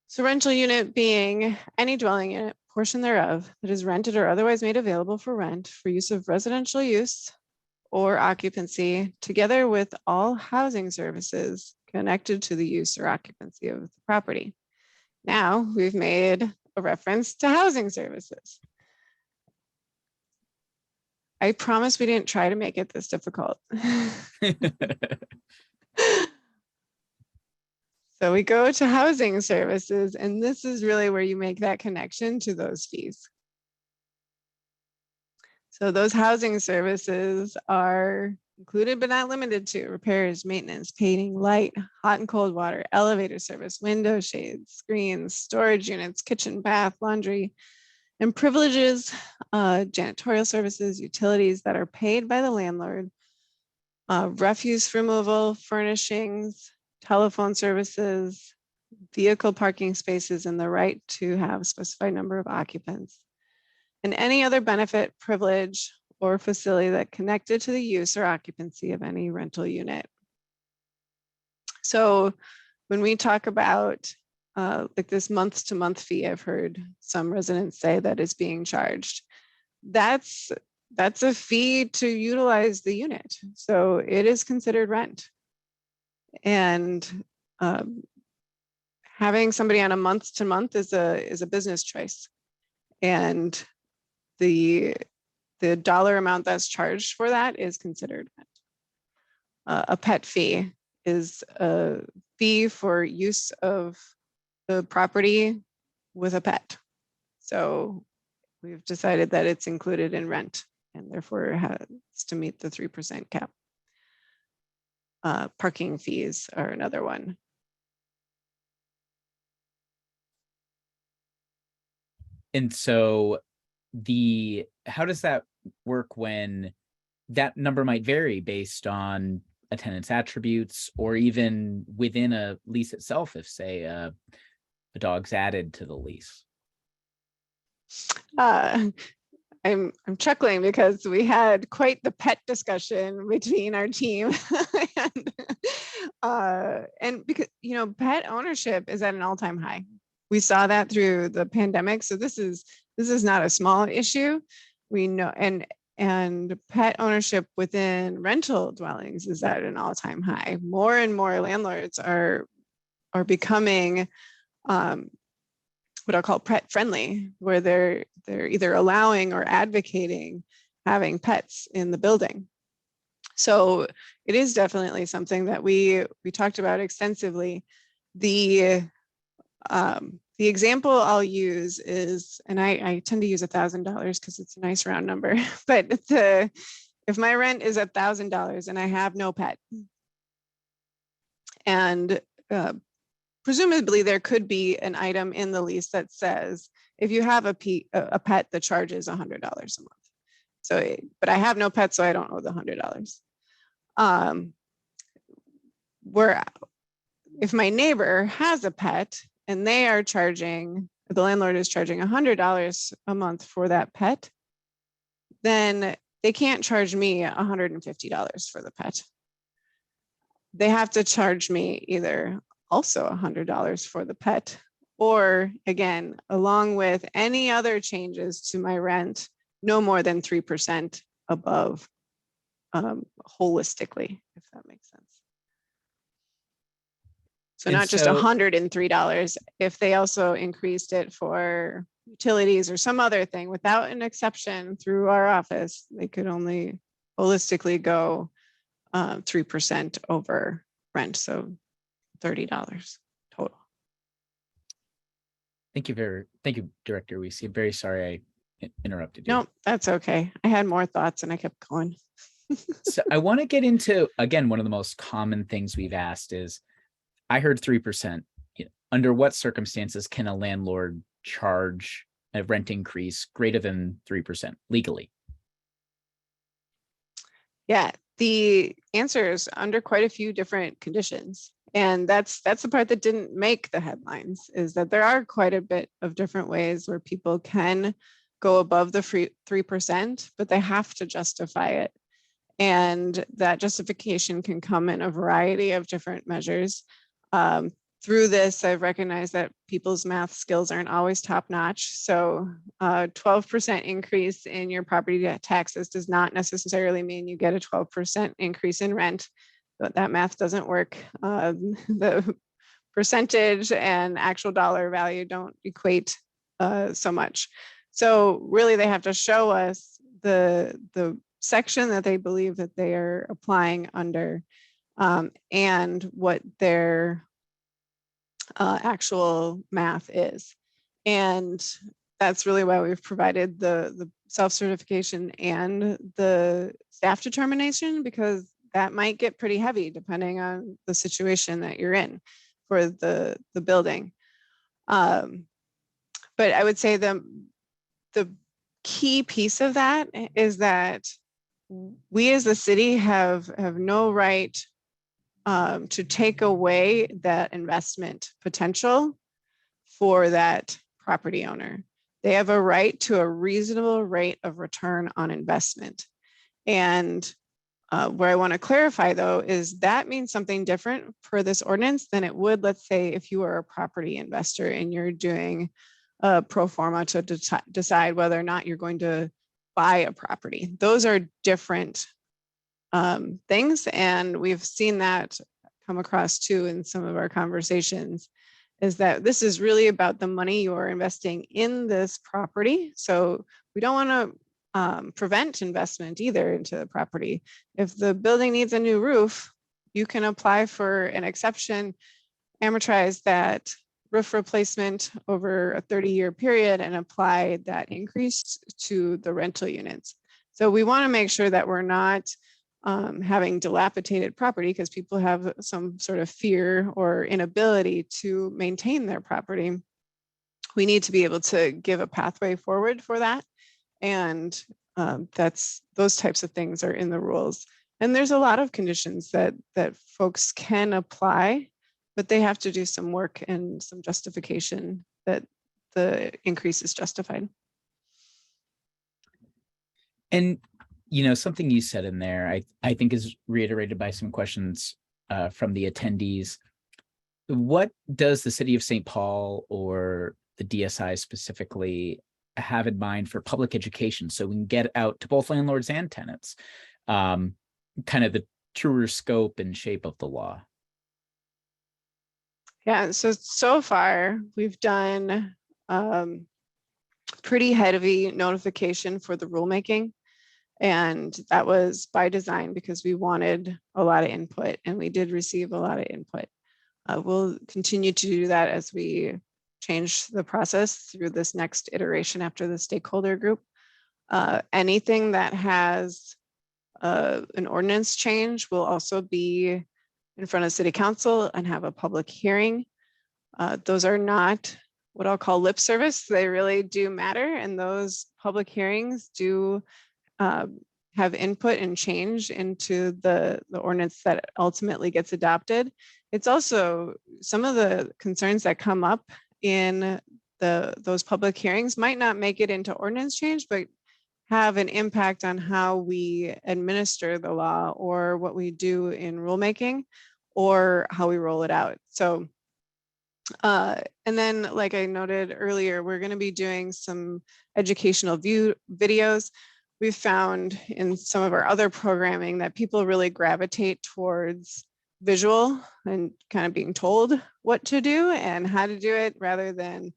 So rental unit being any dwelling unit, portion thereof, that is rented or otherwise made available for rent for use of residential use or occupancy, together with all housing services connected to the use or occupancy of the property. Now we've made a reference to housing services. I promise we didn't try to make it this difficult. So we go to housing services, and this is really where you make that connection to those fees. So those housing services are included but not limited to repairs, maintenance, painting, light, hot and cold water, elevator service, window shades, screens, storage units, kitchen, bath, laundry, and privileges, janitorial services, utilities that are paid by the landlord, refuse removal, furnishings, telephone services, vehicle parking spaces, and the right to have a specified number of occupants, and any other benefit, privilege, or facility that connected to the use or occupancy of any rental unit. So when we talk about like this month-to-month fee, I've heard some residents say that is being charged. That's a fee to utilize the unit. So it is considered rent. And having somebody on a month-to-month is a business choice. And the dollar amount that's charged for that is considered rent. A pet fee is a fee for use of the property with a pet. So we've decided that it's included in rent and therefore it has to meet the 3% cap. Parking fees are another one. And so how does that work when that number might vary based on a tenant's attributes or even within a lease itself, if say a dog's added to the lease? I'm chuckling because we had quite the pet discussion between our team and because, you know, pet ownership is at an all-time high. We saw that through the pandemic. So this is not a small issue. We know, and pet ownership within rental dwellings is at an all-time high. More and more landlords are becoming what I'll call pet friendly, where they're either allowing or advocating having pets in the building. So it is definitely something that we talked about extensively. The example I'll use is, and I tend to use $1,000 because it's a nice round number, but if my rent is $1,000 and I have no pet, and presumably there could be an item in the lease that says, if you have a pet, the charge is $100 a month. So, but I have no pet, so I don't owe the $100. Where if my neighbor has a pet and they are charging, the landlord is charging $100 a month for that pet, then they can't charge me $150 for the pet. They have to charge me either also $100 for the pet, or again, along with any other changes to my rent, no more than 3% above holistically, if that makes sense. So not just $103, if they also increased it for utilities or some other thing without an exception through our office, they could only holistically go 3% over rent. So $30 total. Thank you, Director Weese. Very sorry I interrupted you. No, that's okay. I had more thoughts and I kept going. So I want to get into, again, one of the most common things we've asked is, I heard 3%. Under what circumstances can a landlord charge a rent increase greater than 3% legally? Yeah, the answer is under quite a few different conditions. And that's the part that didn't make the headlines, is that there are quite a bit of different ways where people can go above the 3%, but they have to justify it. And that justification can come in a variety of different measures. Through this, I've recognized that people's math skills aren't always top notch. So 12% increase in your property taxes does not necessarily mean you get a 12% increase in rent. But that math doesn't work. The percentage and actual dollar value don't equate so much. So really they have to show us the section that they believe that they are applying under and what their actual math is. And that's really why we've provided the self-certification and the staff determination, because that might get pretty heavy depending on the situation that you're in for the building. But I would say the key piece of that is that we as the city have no right to take away that investment potential for that property owner. They have a right to a reasonable rate of return on investment. And where I want to clarify though, is that means something different for this ordinance than it would, let's say, if you are a property investor and you're doing a pro forma to decide whether or not you're going to buy a property. Those are different things. And we've seen that come across too in some of our conversations, is that this is really about the money you are investing in this property. So we don't want to prevent investment either into the property. If the building needs a new roof, you can apply for an exception, amortize that roof replacement over a 30-year period and apply that increase to the rental units. So we want to make sure that we're not having dilapidated property because people have some sort of fear or inability to maintain their property. We need to be able to give a pathway forward for that. And those types of things are in the rules. And there's a lot of conditions that folks can apply, but they have to do some work and some justification that the increase is justified. And something you said in there, I think is reiterated by some questions from the attendees. What does the city of St. Paul or the DSI specifically have in mind for public education so we can get out to both landlords and tenants, kind of the truer scope and shape of the law? Yeah, so far we've done pretty heavy notification for the rulemaking. And that was by design because we wanted a lot of input and we did receive a lot of input. We'll continue to do that as we change the process through this next iteration after the stakeholder group. Anything that has an ordinance change will also be in front of city council and have a public hearing. Those are not what I'll call lip service. They really do matter. And those public hearings do have input and change into the ordinance that ultimately gets adopted. It's also some of the concerns that come up in those public hearings might not make it into ordinance change, but have an impact on how we administer the law or what we do in rulemaking or how we roll it out. So, and then like I noted earlier, we're going to be doing some educational videos. We've found in some of our other programming that people really gravitate towards visual and kind of being told what to do and how to do it rather than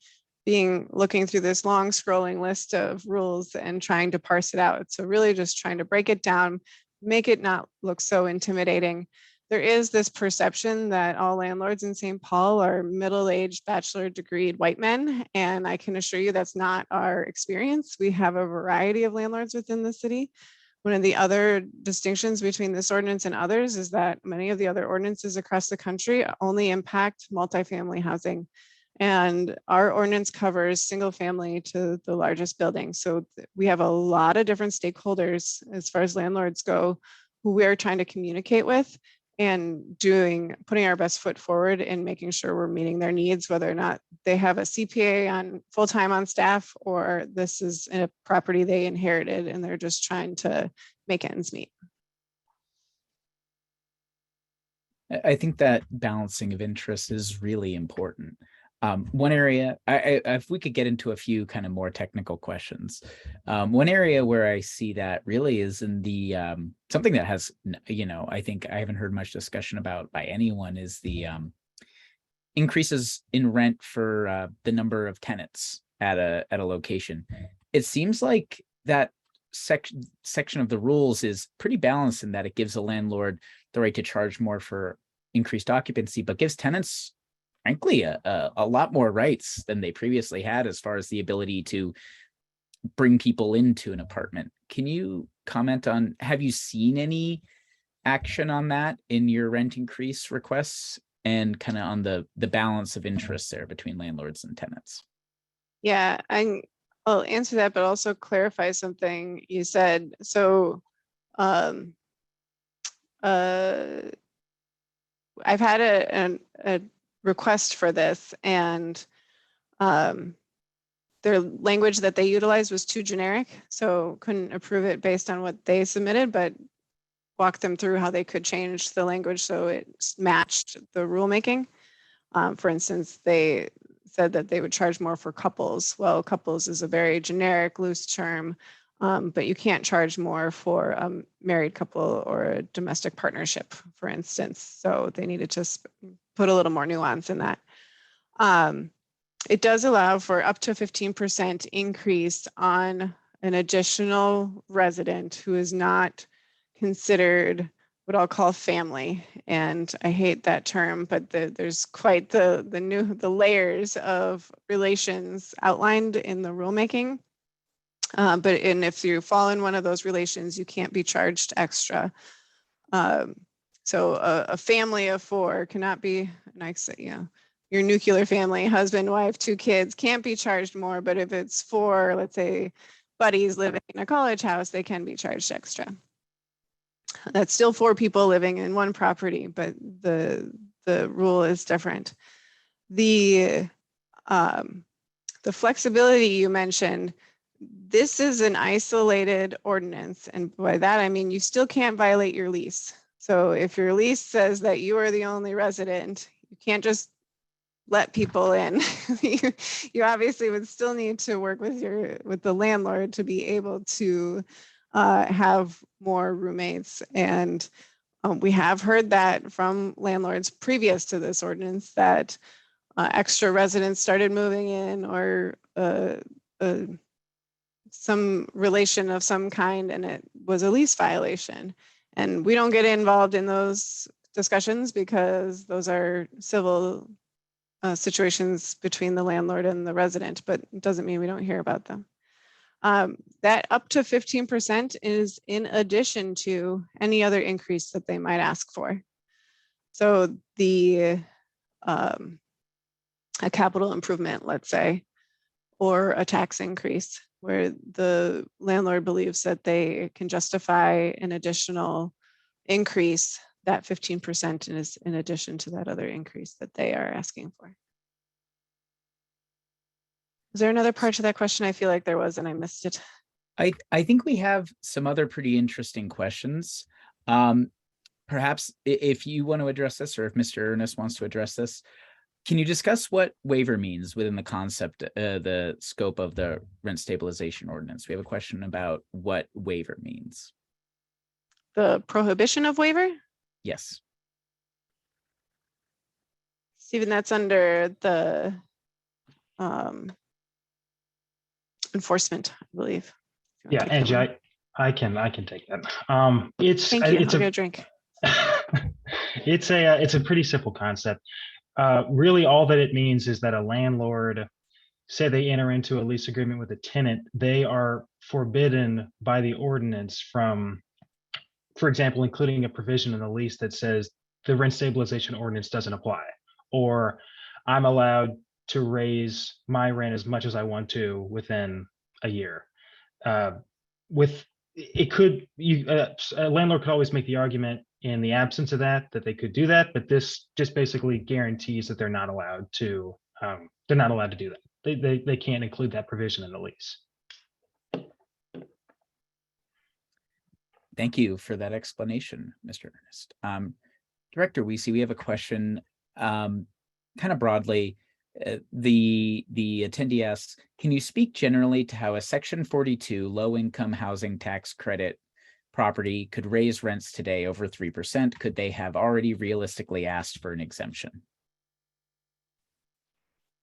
looking through this long scrolling list of rules and trying to parse it out. So really just trying to break it down, make it not look so intimidating. there is this perception that all landlords in St. Paul are middle-aged, bachelor degreed white men. And I can assure you that's not our experience. We have a variety of landlords within the city. One of the other distinctions between this ordinance and others is that many of the other ordinances across the country only impact multifamily housing. And our ordinance covers single family to the largest building. So we have a lot of different stakeholders as far as landlords go, who we are trying to communicate with and putting our best foot forward in making sure we're meeting their needs, whether or not they have a CPA on full-time on staff, or this is a property they inherited and they're just trying to make ends meet. I think that balancing of interests is really important. One area, if we could get into a few kind of more technical questions, one area where I see that really is in the something that has, I think I haven't heard much discussion about by anyone, is the increases in rent for the number of tenants at a location. It seems like that section of the rules is pretty balanced in that it gives a landlord the right to charge more for increased occupancy, but gives tenants, frankly, a lot more rights than they previously had as far as the ability to bring people into an apartment. Can you comment on, have you seen any action on that in your rent increase requests, and kind of on the balance of interest there between landlords and tenants? Yeah, I'll answer that, but also clarify something you said. So I've had a request for this, and their language that they utilized was too generic, so couldn't approve it based on what they submitted, but walk them through how they could change the language so it matched the rulemaking. For instance, they said that they would charge more for couples. Well, couples is a very generic, loose term, but you can't charge more for a married couple or a domestic partnership, for instance. So they needed to put a little more nuance in that. It does allow for up to 15% increase on an additional resident who is not considered what I'll call family. And I hate that term, but there's quite the layers of relations outlined in the rulemaking. And if you fall in one of those relations, you can't be charged extra. So a family of four cannot be, your nuclear family, husband, wife, 2 kids, can't be charged more. But if it's 4, let's say, buddies living in a college house, they can be charged extra. That's still 4 people living in one property, but the rule is different. The flexibility you mentioned, this is an isolated ordinance, and by that I mean you still can't violate your lease. So if your lease says that you are the only resident, you can't just let people in. you obviously would still need to work with the landlord to be able to have more roommates. And we have heard that from landlords previous to this ordinance, that extra residents started moving in, or some relation of some kind, and it was a lease violation. And we don't get involved in those discussions because those are civil situations between the landlord and the resident, but it doesn't mean we don't hear about them. That up to 15% is in addition to any other increase that they might ask for. So a capital improvement, let's say, or a tax increase, where the landlord believes that they can justify an additional increase, that 15% is in addition to that other increase that they are asking for. Is there another part to that question? I feel like there was and I missed it. I think we have some other pretty interesting questions. Perhaps if you want to address this, or if Mr. Ernest wants to address this, can you discuss what waiver means within the concept, the scope of the rent stabilization ordinance? We have a question about what waiver means. The prohibition of waiver? Yes. Stephen, that's under the enforcement, I believe. Yeah, Angie, I can take that. Thank you. I'll get a drink. It's a pretty simple concept. Really, all that it means is that a landlord, say they enter into a lease agreement with a tenant, they are forbidden by the ordinance from, for example, including a provision in the lease that says the rent stabilization ordinance doesn't apply, or I'm allowed to raise my rent as much as I want to within a year. With it could you a landlord could always make the argument in the absence of that they could do that, but this just basically guarantees that they're not allowed to do that. They can't include that provision in the lease. Thank you for that explanation, Mr. Ernest. Director Weesey, we have a question kind of broadly. The attendee asks, can you speak generally to how a Section 42 low-income housing tax credit property could raise rents today over 3%? Could they have already realistically asked for an exemption?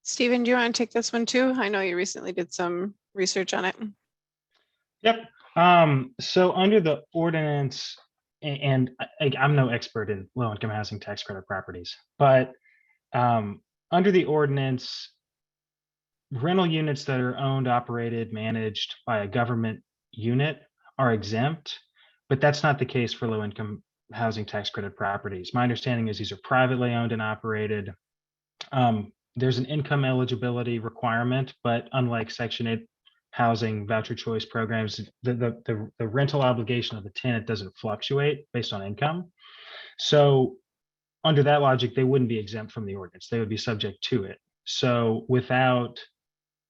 Stephen, do you want to take this one too? I know you recently did some research on it. Yep. So under the ordinance, and I'm no expert in low-income housing tax credit properties, but under the ordinance, rental units that are owned, operated, managed by a government unit are exempt, but that's not the case for low-income housing tax credit properties. My understanding is these are privately owned and operated. There's an income eligibility requirement, but unlike Section 8 housing voucher choice programs, the rental obligation of the tenant doesn't fluctuate based on income. So under that logic, they wouldn't be exempt from the ordinance. They would be subject to it. So without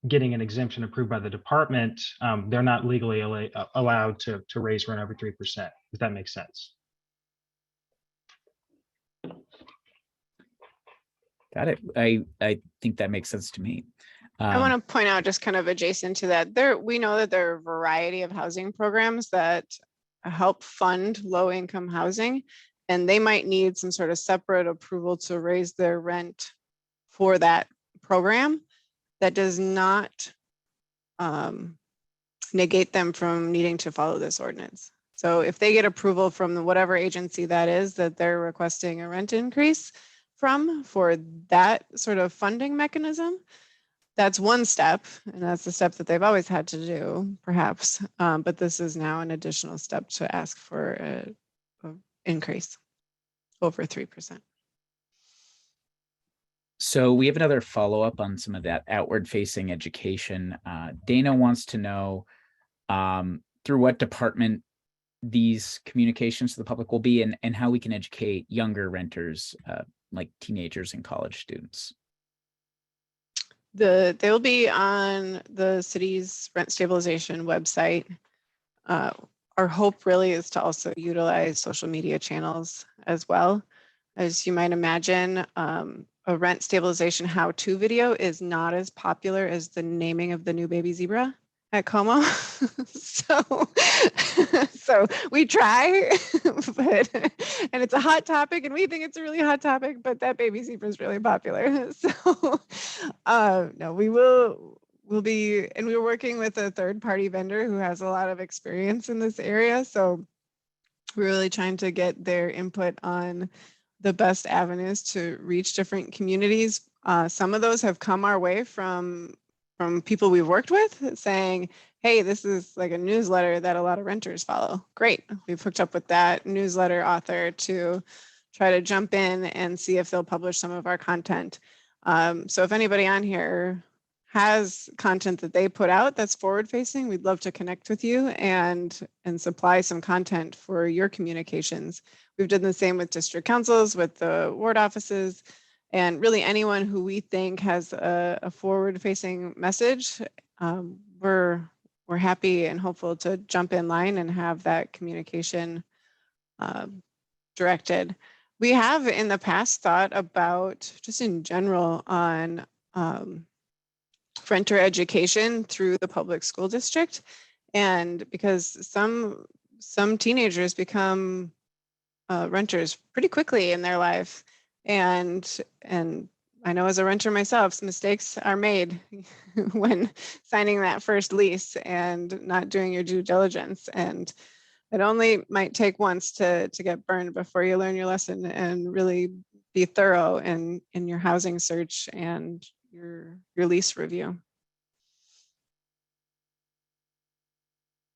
getting an exemption approved by the department, they're not legally allowed to raise rent over 3%, if that makes sense. Got it. I think that makes sense to me. I want to point out, just kind of adjacent to that, we know that there are a variety of housing programs that help fund low-income housing, and they might need some sort of separate approval to raise their rent for that program. That does not negate them from needing to follow this ordinance. So if they get approval from whatever agency that is that they're requesting a rent increase from for that sort of funding mechanism, that's one step, and that's the step that they've always had to do, perhaps. But this is now an additional step to ask for an increase over 3%. So we have another follow-up on some of that outward-facing education. Dana wants to know through what department these communications to the public will be, and how we can educate younger renters, like teenagers and college students. They'll be on the city's rent stabilization website. Our hope really is to also utilize social media channels as well. As you might imagine, a rent stabilization how-to video is not as popular as the naming of the new baby zebra at Como. so we try, and it's a hot topic, and we think it's a really hot topic, but that baby zebra is really popular. So no, we'll be, and we're working with a third-party vendor who has a lot of experience in this area. So we're really trying to get their input on the best avenues to reach different communities. Some of those have come our way from people we've worked with saying, hey, this is like a newsletter that a lot of renters follow. Great. We've hooked up with that newsletter author to try to jump in and see if they'll publish some of our content. So if anybody on here has content that they put out that's forward facing, we'd love to connect with you and supply some content for your communications. We've done the same with district councils, with the ward offices, and really anyone who we think has a forward-facing message. We're happy and hopeful to jump in line and have that communication directed. We have in the past thought about, just in general, on renter education through the public school district, and because some teenagers become renters pretty quickly in their life. And I know as a renter myself, some mistakes are made when signing that first lease and not doing your due diligence. And it only might take once to get burned before you learn your lesson and really be thorough in your housing search and your lease review.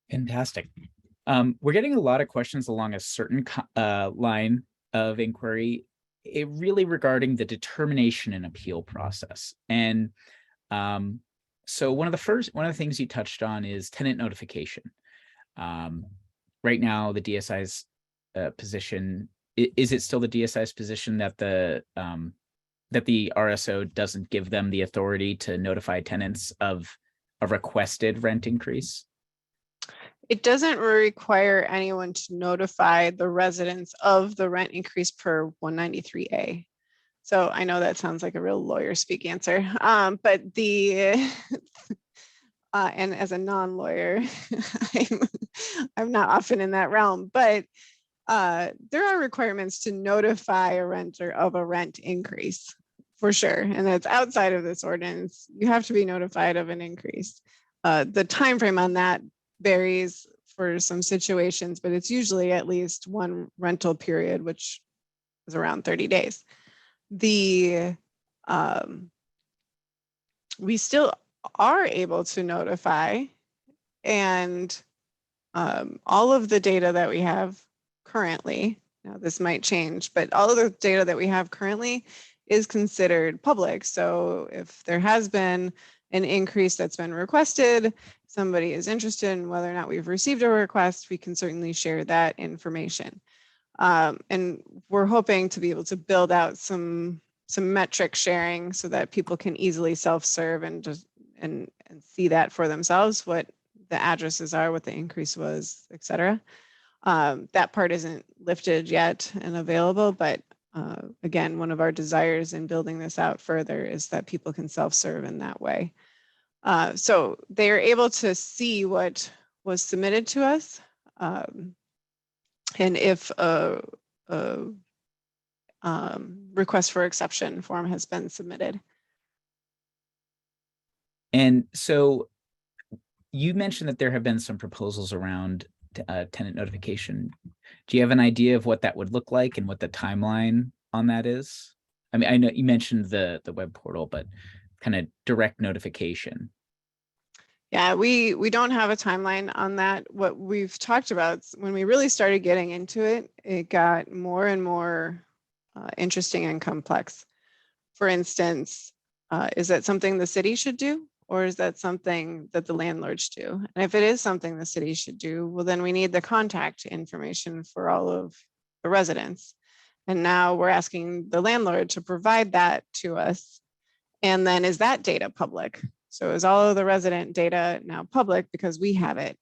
Fantastic. We're getting a lot of questions along a certain line of inquiry, really regarding the determination and appeal process. And so one of the things you touched on is tenant notification. Right now, the DSI's position, is it still the DSI's position that the RSO doesn't give them the authority to notify tenants of a requested rent increase? It doesn't require anyone to notify the residents of the rent increase per 193A. So I know that sounds like a real lawyer speak answer, but and as a non-lawyer, I'm not often in that realm, but there are requirements to notify a renter of a rent increase for sure. And that's outside of this ordinance. You have to be notified of an increase. The time frame on that varies for some situations, but it's usually at least one rental period, which is around 30 days. We still are able to notify, and all of the data that we have currently, now this might change, but all of the data that we have currently is considered public. So if there has been an increase that's been requested, somebody is interested in whether or not we've received a request, we can certainly share that information. And we're hoping to be able to build out some metric sharing so that people can easily self-serve and just and see that for themselves, what the addresses are, what the increase was, et cetera. That part isn't lifted yet and available, but again, one of our desires in building this out further is that people can self-serve in that way. So they are able to see what was submitted to us. And if a request for exception form has been submitted. And so you mentioned that there have been some proposals around tenant notification. Do you have an idea of what that would look like and what the timeline on that is? I mean, I know you mentioned the web portal, but kind of direct notification. Yeah, we don't have a timeline on that. What we've talked about, when we really started getting into it, it got more and more interesting and complex. For instance, is that something the city should do? Or is that something that the landlords do? And if it is something the city should do, well, then we need the contact information for all of the residents. And now we're asking the landlord to provide that to us. And then is that data public? So is all of the resident data now public because we have it?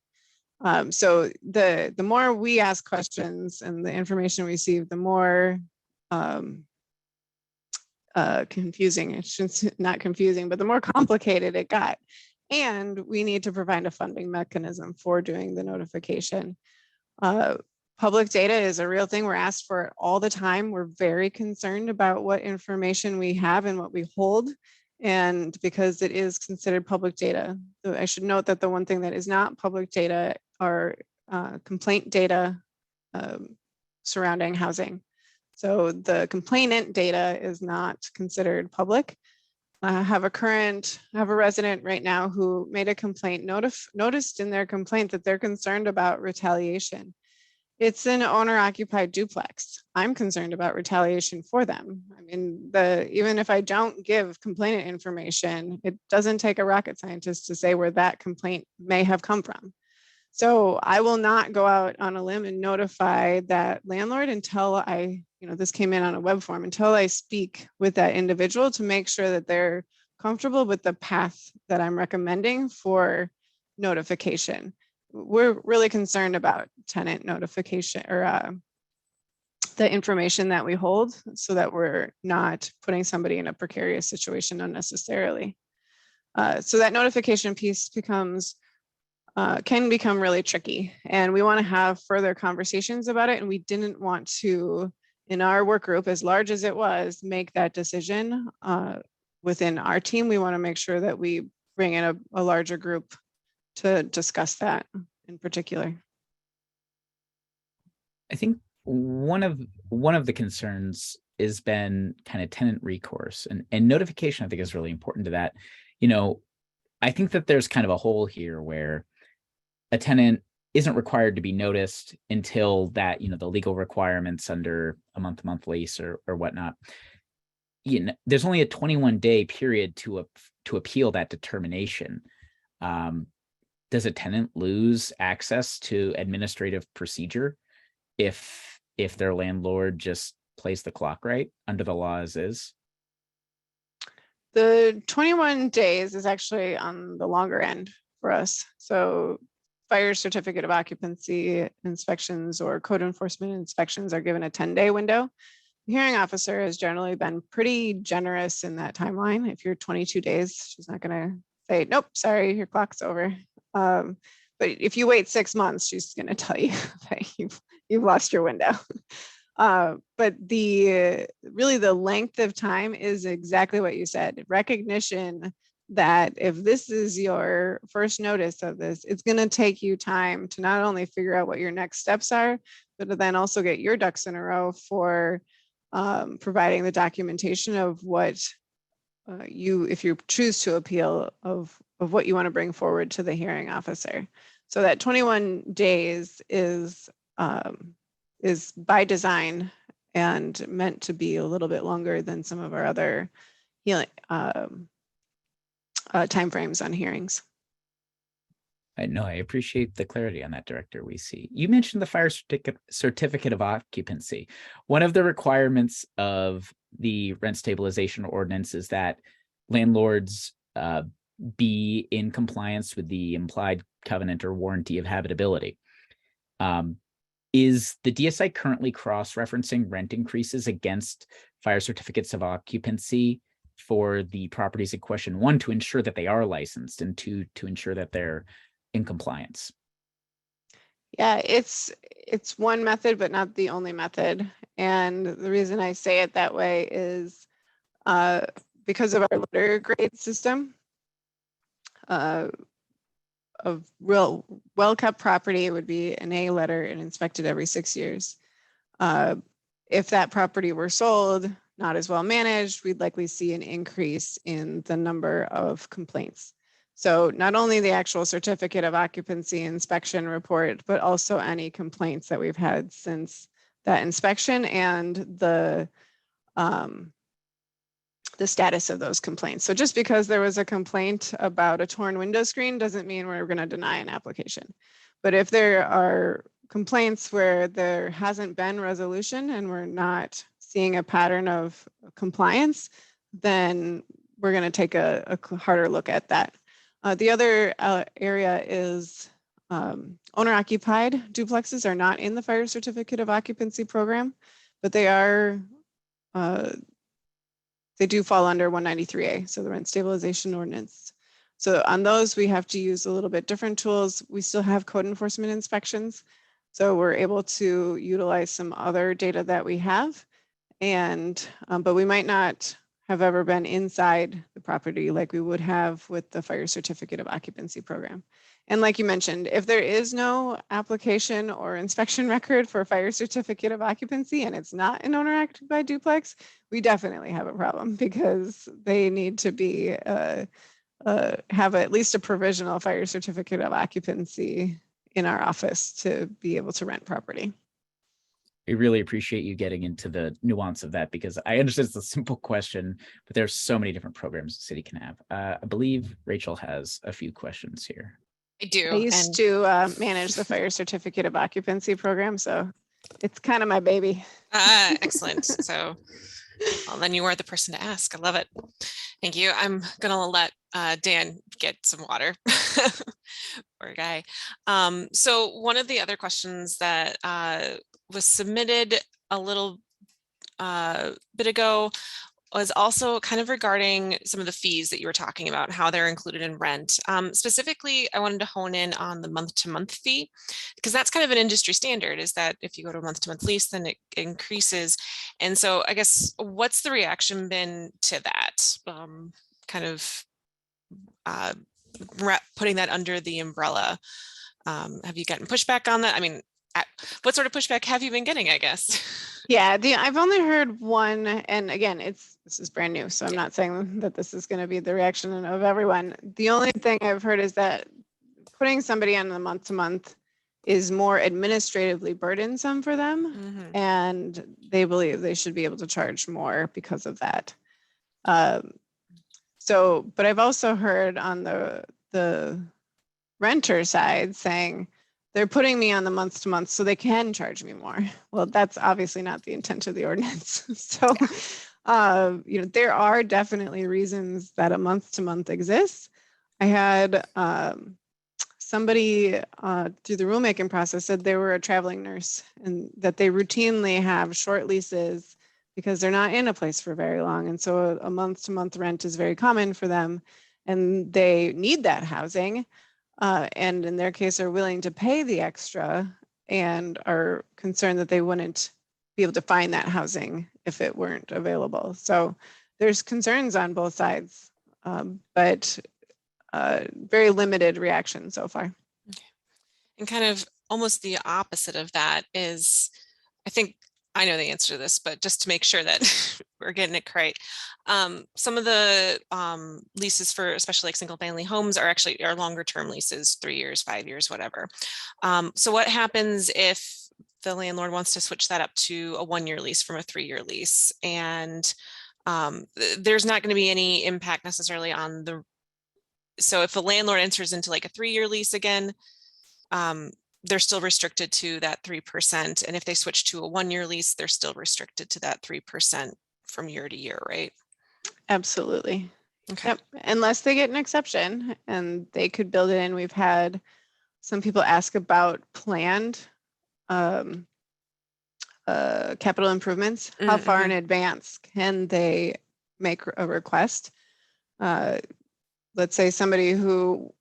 So the more we ask questions and the information we receive, the more confusing, it's not confusing, but the more complicated it got. And we need to provide a funding mechanism for doing the notification. Public data is a real thing. We're asked for it all the time. We're very concerned about what information we have and what we hold, and because it is considered public data. So I should note that the one thing that is not public data are complaint data surrounding housing. So the complainant data is not considered public. I have a resident right now who made a complaint, noticed in their complaint that they're concerned about retaliation. It's an owner-occupied duplex. I'm concerned about retaliation for them. I mean, even if I don't give complainant information, it doesn't take a rocket scientist to say where that complaint may have come from. So I will not go out on a limb and notify that landlord until this came in on a web form, until I speak with that individual to make sure that they're comfortable with the path that I'm recommending for notification. We're really concerned about tenant notification or the information that we hold so that we're not putting somebody in a precarious situation unnecessarily. So that notification piece can become really tricky, and we want to have further conversations about it. And we didn't want to, in our work group, as large as it was, make that decision within our team. We want to make sure that we bring in a larger group to discuss that in particular. I think one of the concerns has been kind of tenant recourse, and notification, I think, is really important to that. You know, I think that there's kind of a hole here where a tenant isn't required to be noticed until that, the legal requirements under a month-to-month lease or whatnot. There's only a 21-day period to appeal that determination. Does a tenant lose access to administrative procedure if their landlord just plays the clock right under the law as is? The 21 days is actually on the longer end for us. So fire certificate of occupancy inspections or code enforcement inspections are given a 10-day window. The hearing officer has generally been pretty generous in that timeline. If you're 22 days, she's not going to say, nope, sorry, your clock's over. But if you wait 6 months, she's going to tell you that you've lost your window. But really the length of time is exactly what you said. Recognition that if this is your first notice of this, it's going to take you time to not only figure out what your next steps are, but to then also get your ducks in a row for providing the documentation of what if you choose to appeal, of what you want to bring forward to the hearing officer. So that 21 days is by design and meant to be a little bit longer than some of our other hearing timeframes on hearings. I know, I appreciate the clarity on that, Director Weesey. You mentioned the fire certificate of occupancy. One of the requirements of the rent stabilization ordinance is that landlords be in compliance with the implied covenant or warranty of habitability. Is the DSI currently cross-referencing rent increases against fire certificates of occupancy for the properties in question? One, to ensure that they are licensed, and two, to ensure that they're in compliance. Yeah, it's one method, but not the only method. And the reason I say it that way is because of our letter grade system. Of real well-kept property, it would be an A letter and inspected every 6 years. If that property were sold, not as well managed, we'd likely see an increase in the number of complaints. So not only the actual certificate of occupancy inspection report, but also any complaints that we've had since that inspection and the status of those complaints. So just because there was a complaint about a torn window screen doesn't mean we're going to deny an application. But if there are complaints where there hasn't been resolution and we're not seeing a pattern of compliance, then we're going to take a harder look at that. The other area is owner-occupied duplexes are not in the fire certificate of occupancy program, but they are they do fall under 193A, so the rent stabilization ordinance. So on those, we have to use a little bit different tools. We still have code enforcement inspections, so we're able to utilize some other data that we have, and but we might not have ever been inside the property like we would have with the fire certificate of occupancy program. And like you mentioned, if there is no application or inspection record for a fire certificate of occupancy and it's not an owner-occupied duplex, we definitely have a problem because they need to be have at least a provisional fire certificate of occupancy in our office to be able to rent property. I really appreciate you getting into the nuance of that, because I understand it's a simple question, but there's so many different programs the city can have. I believe Rachel has a few questions here. I do. I used to manage the fire certificate of occupancy program, so it's kind of my baby. Excellent. So, well, then you are the person to ask. I love it. Thank you. I'm gonna let Dan get some water. Poor guy. So one of the other questions that was submitted a little bit ago was also kind of regarding some of the fees that you were talking about, how they're included in rent. Specifically, I wanted to hone in on the month-to-month fee, because that's kind of an industry standard, is that if you go to a month-to-month lease, then it increases. And so I guess, what's the reaction been to that? Kind of putting that under the umbrella. Have you gotten pushback on that? I mean, what sort of pushback have you been getting, I guess? Yeah, I've only heard one, and again, this is brand new, so I'm not saying that this is going to be the reaction of everyone. The only thing I've heard is that putting somebody on the month-to-month is more administratively burdensome for them, and they believe they should be able to charge more because of that. But I've also heard on the renter side saying they're putting me on the month-to-month so they can charge me more. Well, that's obviously not the intent of the ordinance. So, there are definitely reasons that a month-to-month exists. I had somebody through the rulemaking process said they were a traveling nurse and that they routinely have short leases because they're not in a place for very long. And so a month-to-month rent is very common for them, and they need that housing. And in their case are willing to pay the extra and are concerned that they wouldn't be able to find that housing if it weren't available. So there's concerns on both sides, but very limited reaction so far. Okay. And kind of almost the opposite of that is, I think I know the answer to this, but just to make sure that we're getting it right. Some of the leases for especially like single family homes are longer term leases, 3 years, 5 years, whatever. So what happens if the landlord wants to switch that up to a 1-year lease from a 3-year lease? And there's not going to be any impact necessarily on the, so if a landlord enters into like a 3-year lease again, they're still restricted to that 3%. And if they switch to a 1-year lease, they're still restricted to that 3% from year to year, right? Absolutely. Okay. Yep. Unless they get an exception and they could build it in. We've had some people ask about planned capital improvements. How far in advance can they make a request? Let's say somebody who,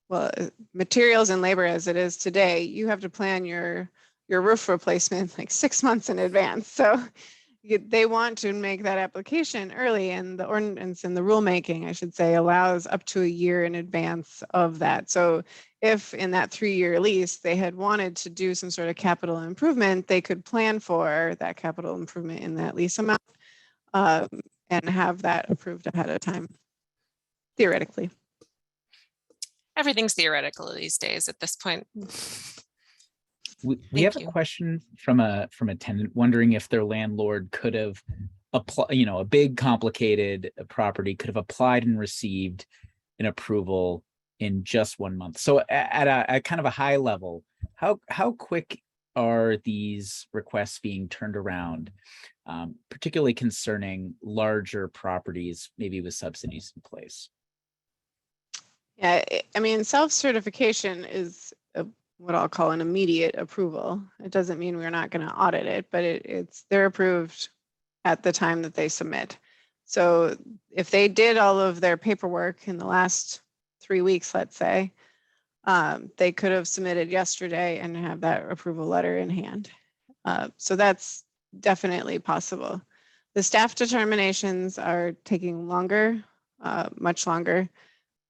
well, materials and labor as it is today, you have to plan your roof replacement like 6 months in advance. So they want to make that application early, and the ordinance and the rulemaking, I should say, allows up to a year in advance of that. So if in that 3-year lease they had wanted to do some sort of capital improvement, they could plan for that capital improvement in that lease amount and have that approved ahead of time, theoretically. Everything's theoretical these days at this point. We have a question from a tenant wondering if their landlord could have applied, a big complicated property could have applied and received an approval in just 1 month. So at a kind of a high level, how quick are these requests being turned around, particularly concerning larger properties, maybe with subsidies in place? Yeah, I mean, self-certification is what I'll call an immediate approval. It doesn't mean we're not going to audit it, but they're approved at the time that they submit. So if they did all of their paperwork in the last 3 weeks, let's say, they could have submitted yesterday and have that approval letter in hand. So that's definitely possible. The staff determinations are taking longer, much longer.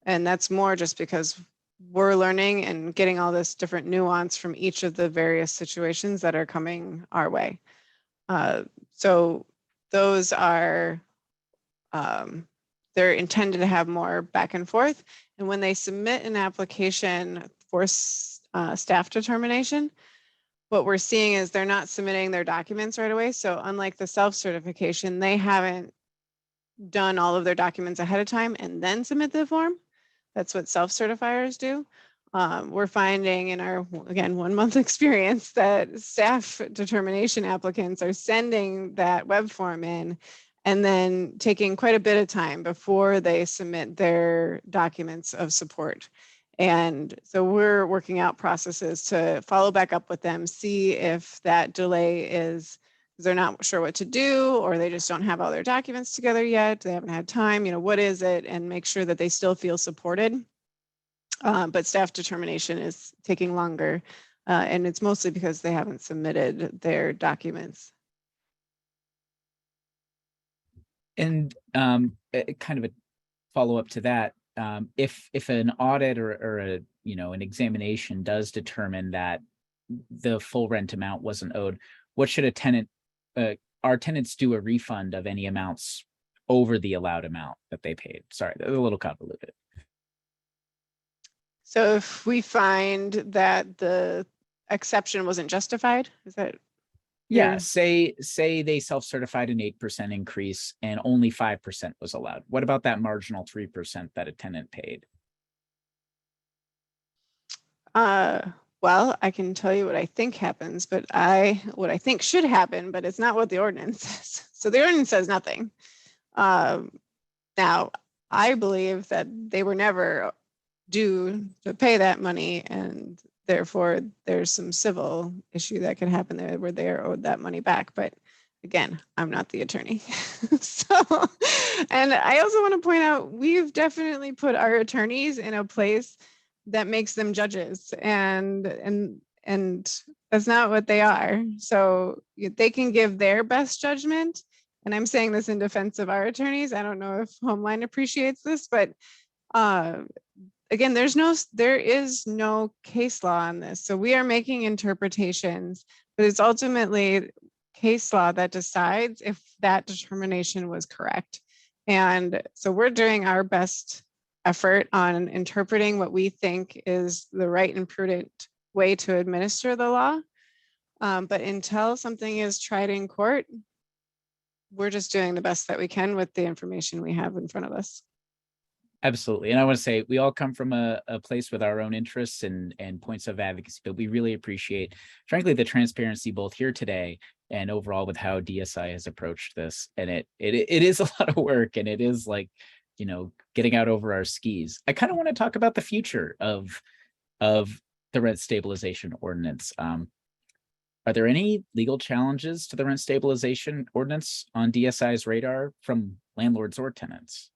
And that's more just because we're learning and getting all this different nuance from each of the various situations that are coming our way. So those are, they're intended to have more back and forth. And when they submit an application for staff determination, what we're seeing is they're not submitting their documents right away. So unlike the self-certification, they haven't done all of their documents ahead of time and then submit the form. That's what self-certifiers do. We're finding in our, again, 1 month experience that staff determination applicants are sending that web form in and then taking quite a bit of time before they submit their documents of support. And so we're working out processes to follow back up with them, see if that delay is they're not sure what to do, or they just don't have all their documents together yet. They haven't had time, what is it? And make sure that they still feel supported. But staff determination is taking longer, and it's mostly because they haven't submitted their documents. And kind of a follow-up to that, if an audit or an examination does determine that the full rent amount wasn't owed, what should a tenant, our tenants do a refund of any amounts over the allowed amount that they paid? Sorry, they're a little convoluted. So if we find that the exception wasn't justified, is that? Yeah, say they self-certified an 8% increase and only 5% was allowed. What about that marginal 3% that a tenant paid? Well, I can tell you what I think happens, but what I think should happen, but it's not what the ordinance says. So the ordinance says nothing. Now, I believe that they were never due to pay that money, and therefore there's some civil issue that could happen there where they're owed that money back. But again, I'm not the attorney. So, and I also want to point out, we've definitely put our attorneys in a place that makes them judges, and that's not what they are. So they can give their best judgment. And I'm saying this in defense of our attorneys. I don't know if Homeline appreciates this, but again, there is no case law on this. So we are making interpretations, but it's ultimately case law that decides if that determination was correct. And so we're doing our best effort on interpreting what we think is the right and prudent way to administer the law. But until something is tried in court, we're just doing the best that we can with the information we have in front of us. Absolutely. And I want to say we all come from a place with our own interests and points of advocacy, but we really appreciate, frankly, the transparency both here today and overall with how DSI has approached this. And it is a lot of work, and it is like, you know, getting out over our skis. I kind of want to talk about the future of the rent stabilization ordinance. Are there any legal challenges to the rent stabilization ordinance on DSI's radar from landlords or tenants?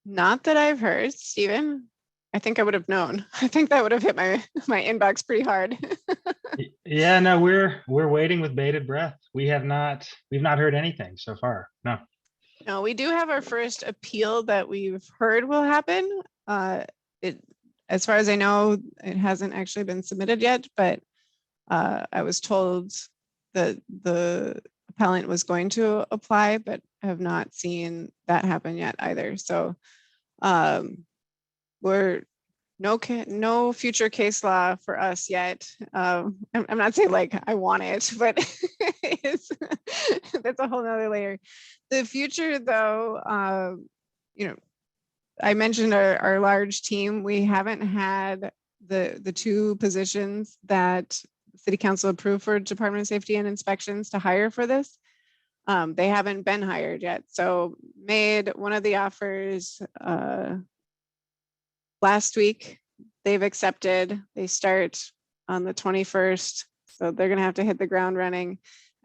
Not that I've heard, Stephen. I think I would have known. I think that would have hit my inbox pretty hard. Yeah, no, we're waiting with bated breath. We've not heard anything so far. No. No, we do have our first appeal that we've heard will happen. As far as I know, it hasn't actually been submitted yet, but I was told that the appellant was going to apply, but I have not seen that happen yet either. So we're no future case law for us yet. I'm not saying like I want it, but that's a whole nother layer. The future though, you know, I mentioned our large team. We haven't had the two positions that City Council approved for Department of Safety and Inspections to hire for this. They haven't been hired yet. So made one of the offers last week. They've accepted. They start on the 21st. So they're going to have to hit the ground running.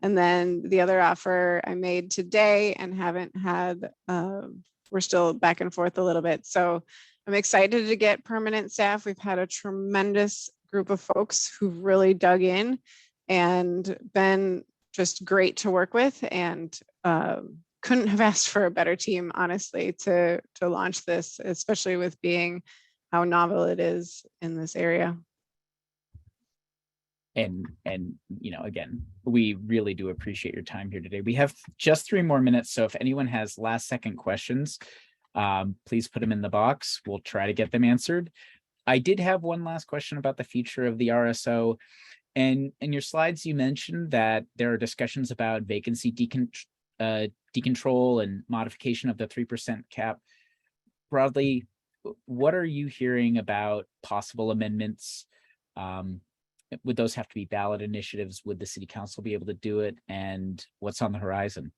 And then the other offer I made today and haven't had, we're still back and forth a little bit. So I'm excited to get permanent staff. We've had a tremendous group of folks who've really dug in and been just great to work with, and couldn't have asked for a better team, honestly, to launch this, especially with being how novel it is in this area. And you know, again, we really do appreciate your time here today. We have just 3 more minutes, so if anyone has last second questions, please put them in the box. We'll try to get them answered. I did have one last question about the future of the RSO. And in your slides, you mentioned that there are discussions about vacancy decontrol and modification of the 3% cap. Broadly, what are you hearing about possible amendments? Would those have to be ballot initiatives? Would the City Council be able to do it? And what's on the horizon?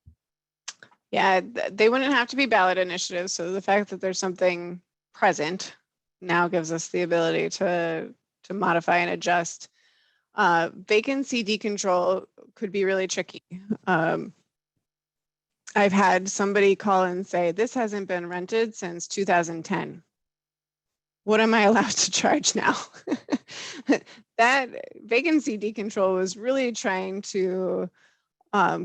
Yeah, they wouldn't have to be ballot initiatives. So the fact that there's something present now gives us the ability to modify and adjust. Vacancy decontrol could be really tricky. I've had somebody call and say, this hasn't been rented since 2010. What am I allowed to charge now? That vacancy decontrol was really trying to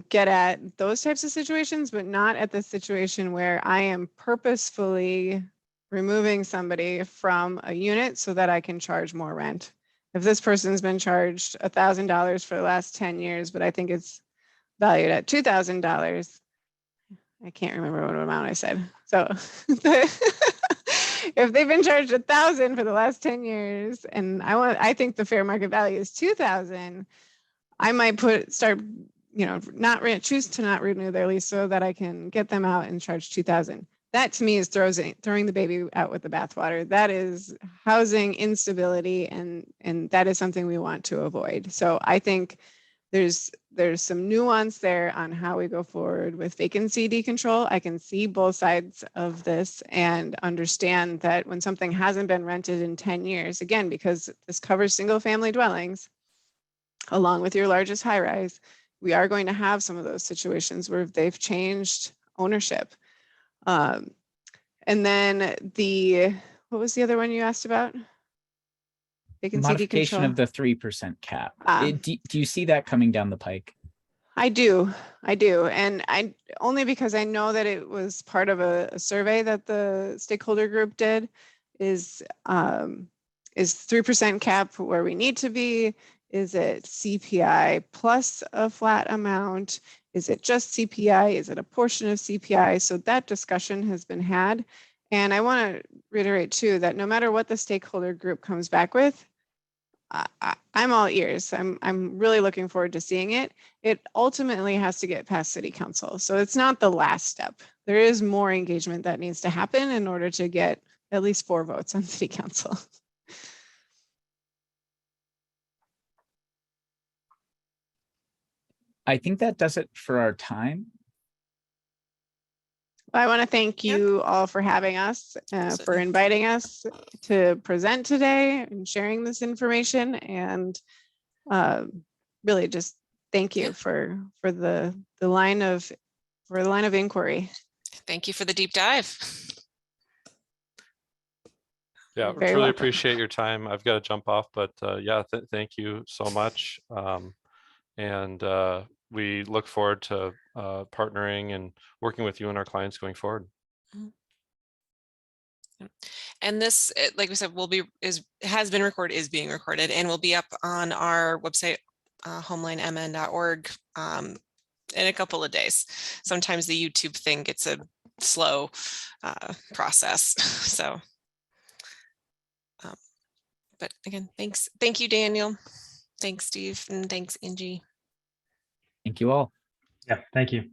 get at those types of situations, but not at the situation where I am purposefully removing somebody from a unit so that I can charge more rent. if this person's been charged $1,000 for the last 10 years, but I think it's valued at $2,000. I can't remember what amount I said. So if they've been charged $1,000 for the last 10 years, and I think the fair market value is $2,000, I might choose to not renew their lease so that I can get them out and charge $2,000. That to me is throwing the baby out with the bathwater. That is housing instability, and that is something we want to avoid. So I think there's some nuance there on how we go forward with vacancy decontrol. I can see both sides of this and understand that when something hasn't been rented in 10 years, again, because this covers single family dwellings, along with your largest high rise, we are going to have some of those situations where they've changed ownership. And then what was the other one you asked about? Vacancy Modification decontrol. of the 3% cap. Do you see that coming down the pike? I do. And I only because I know that it was part of a survey that the stakeholder group did. Is 3% cap where we need to be? Is it CPI plus a flat amount? Is it just CPI? Is it a portion of CPI? So that discussion has been had. And I want to reiterate too that no matter what the stakeholder group comes back with, I'm all ears. I'm really looking forward to seeing it. It ultimately has to get past City Council. So it's not the last step. There is more engagement that needs to happen in order to get at least 4 votes on City Council. I think that does it for our time. I want to thank you all for having us, for inviting us to present today and sharing this information, and really just thank you for the line of inquiry. Thank you for the deep dive. Yeah, Very truly welcome. appreciate your time. I've got to jump off, but yeah, thank you so much. And we look forward to partnering and working with you and our clients going forward. And this, like we said, has been recorded, is being recorded, and will be up on our website, homelinemn.org, in a couple of days. Sometimes the YouTube thing gets a slow process. So, but again, thanks. Thank you, Daniel. Thanks, Steve. And thanks, Angie. Thank you all. Yeah, thank you.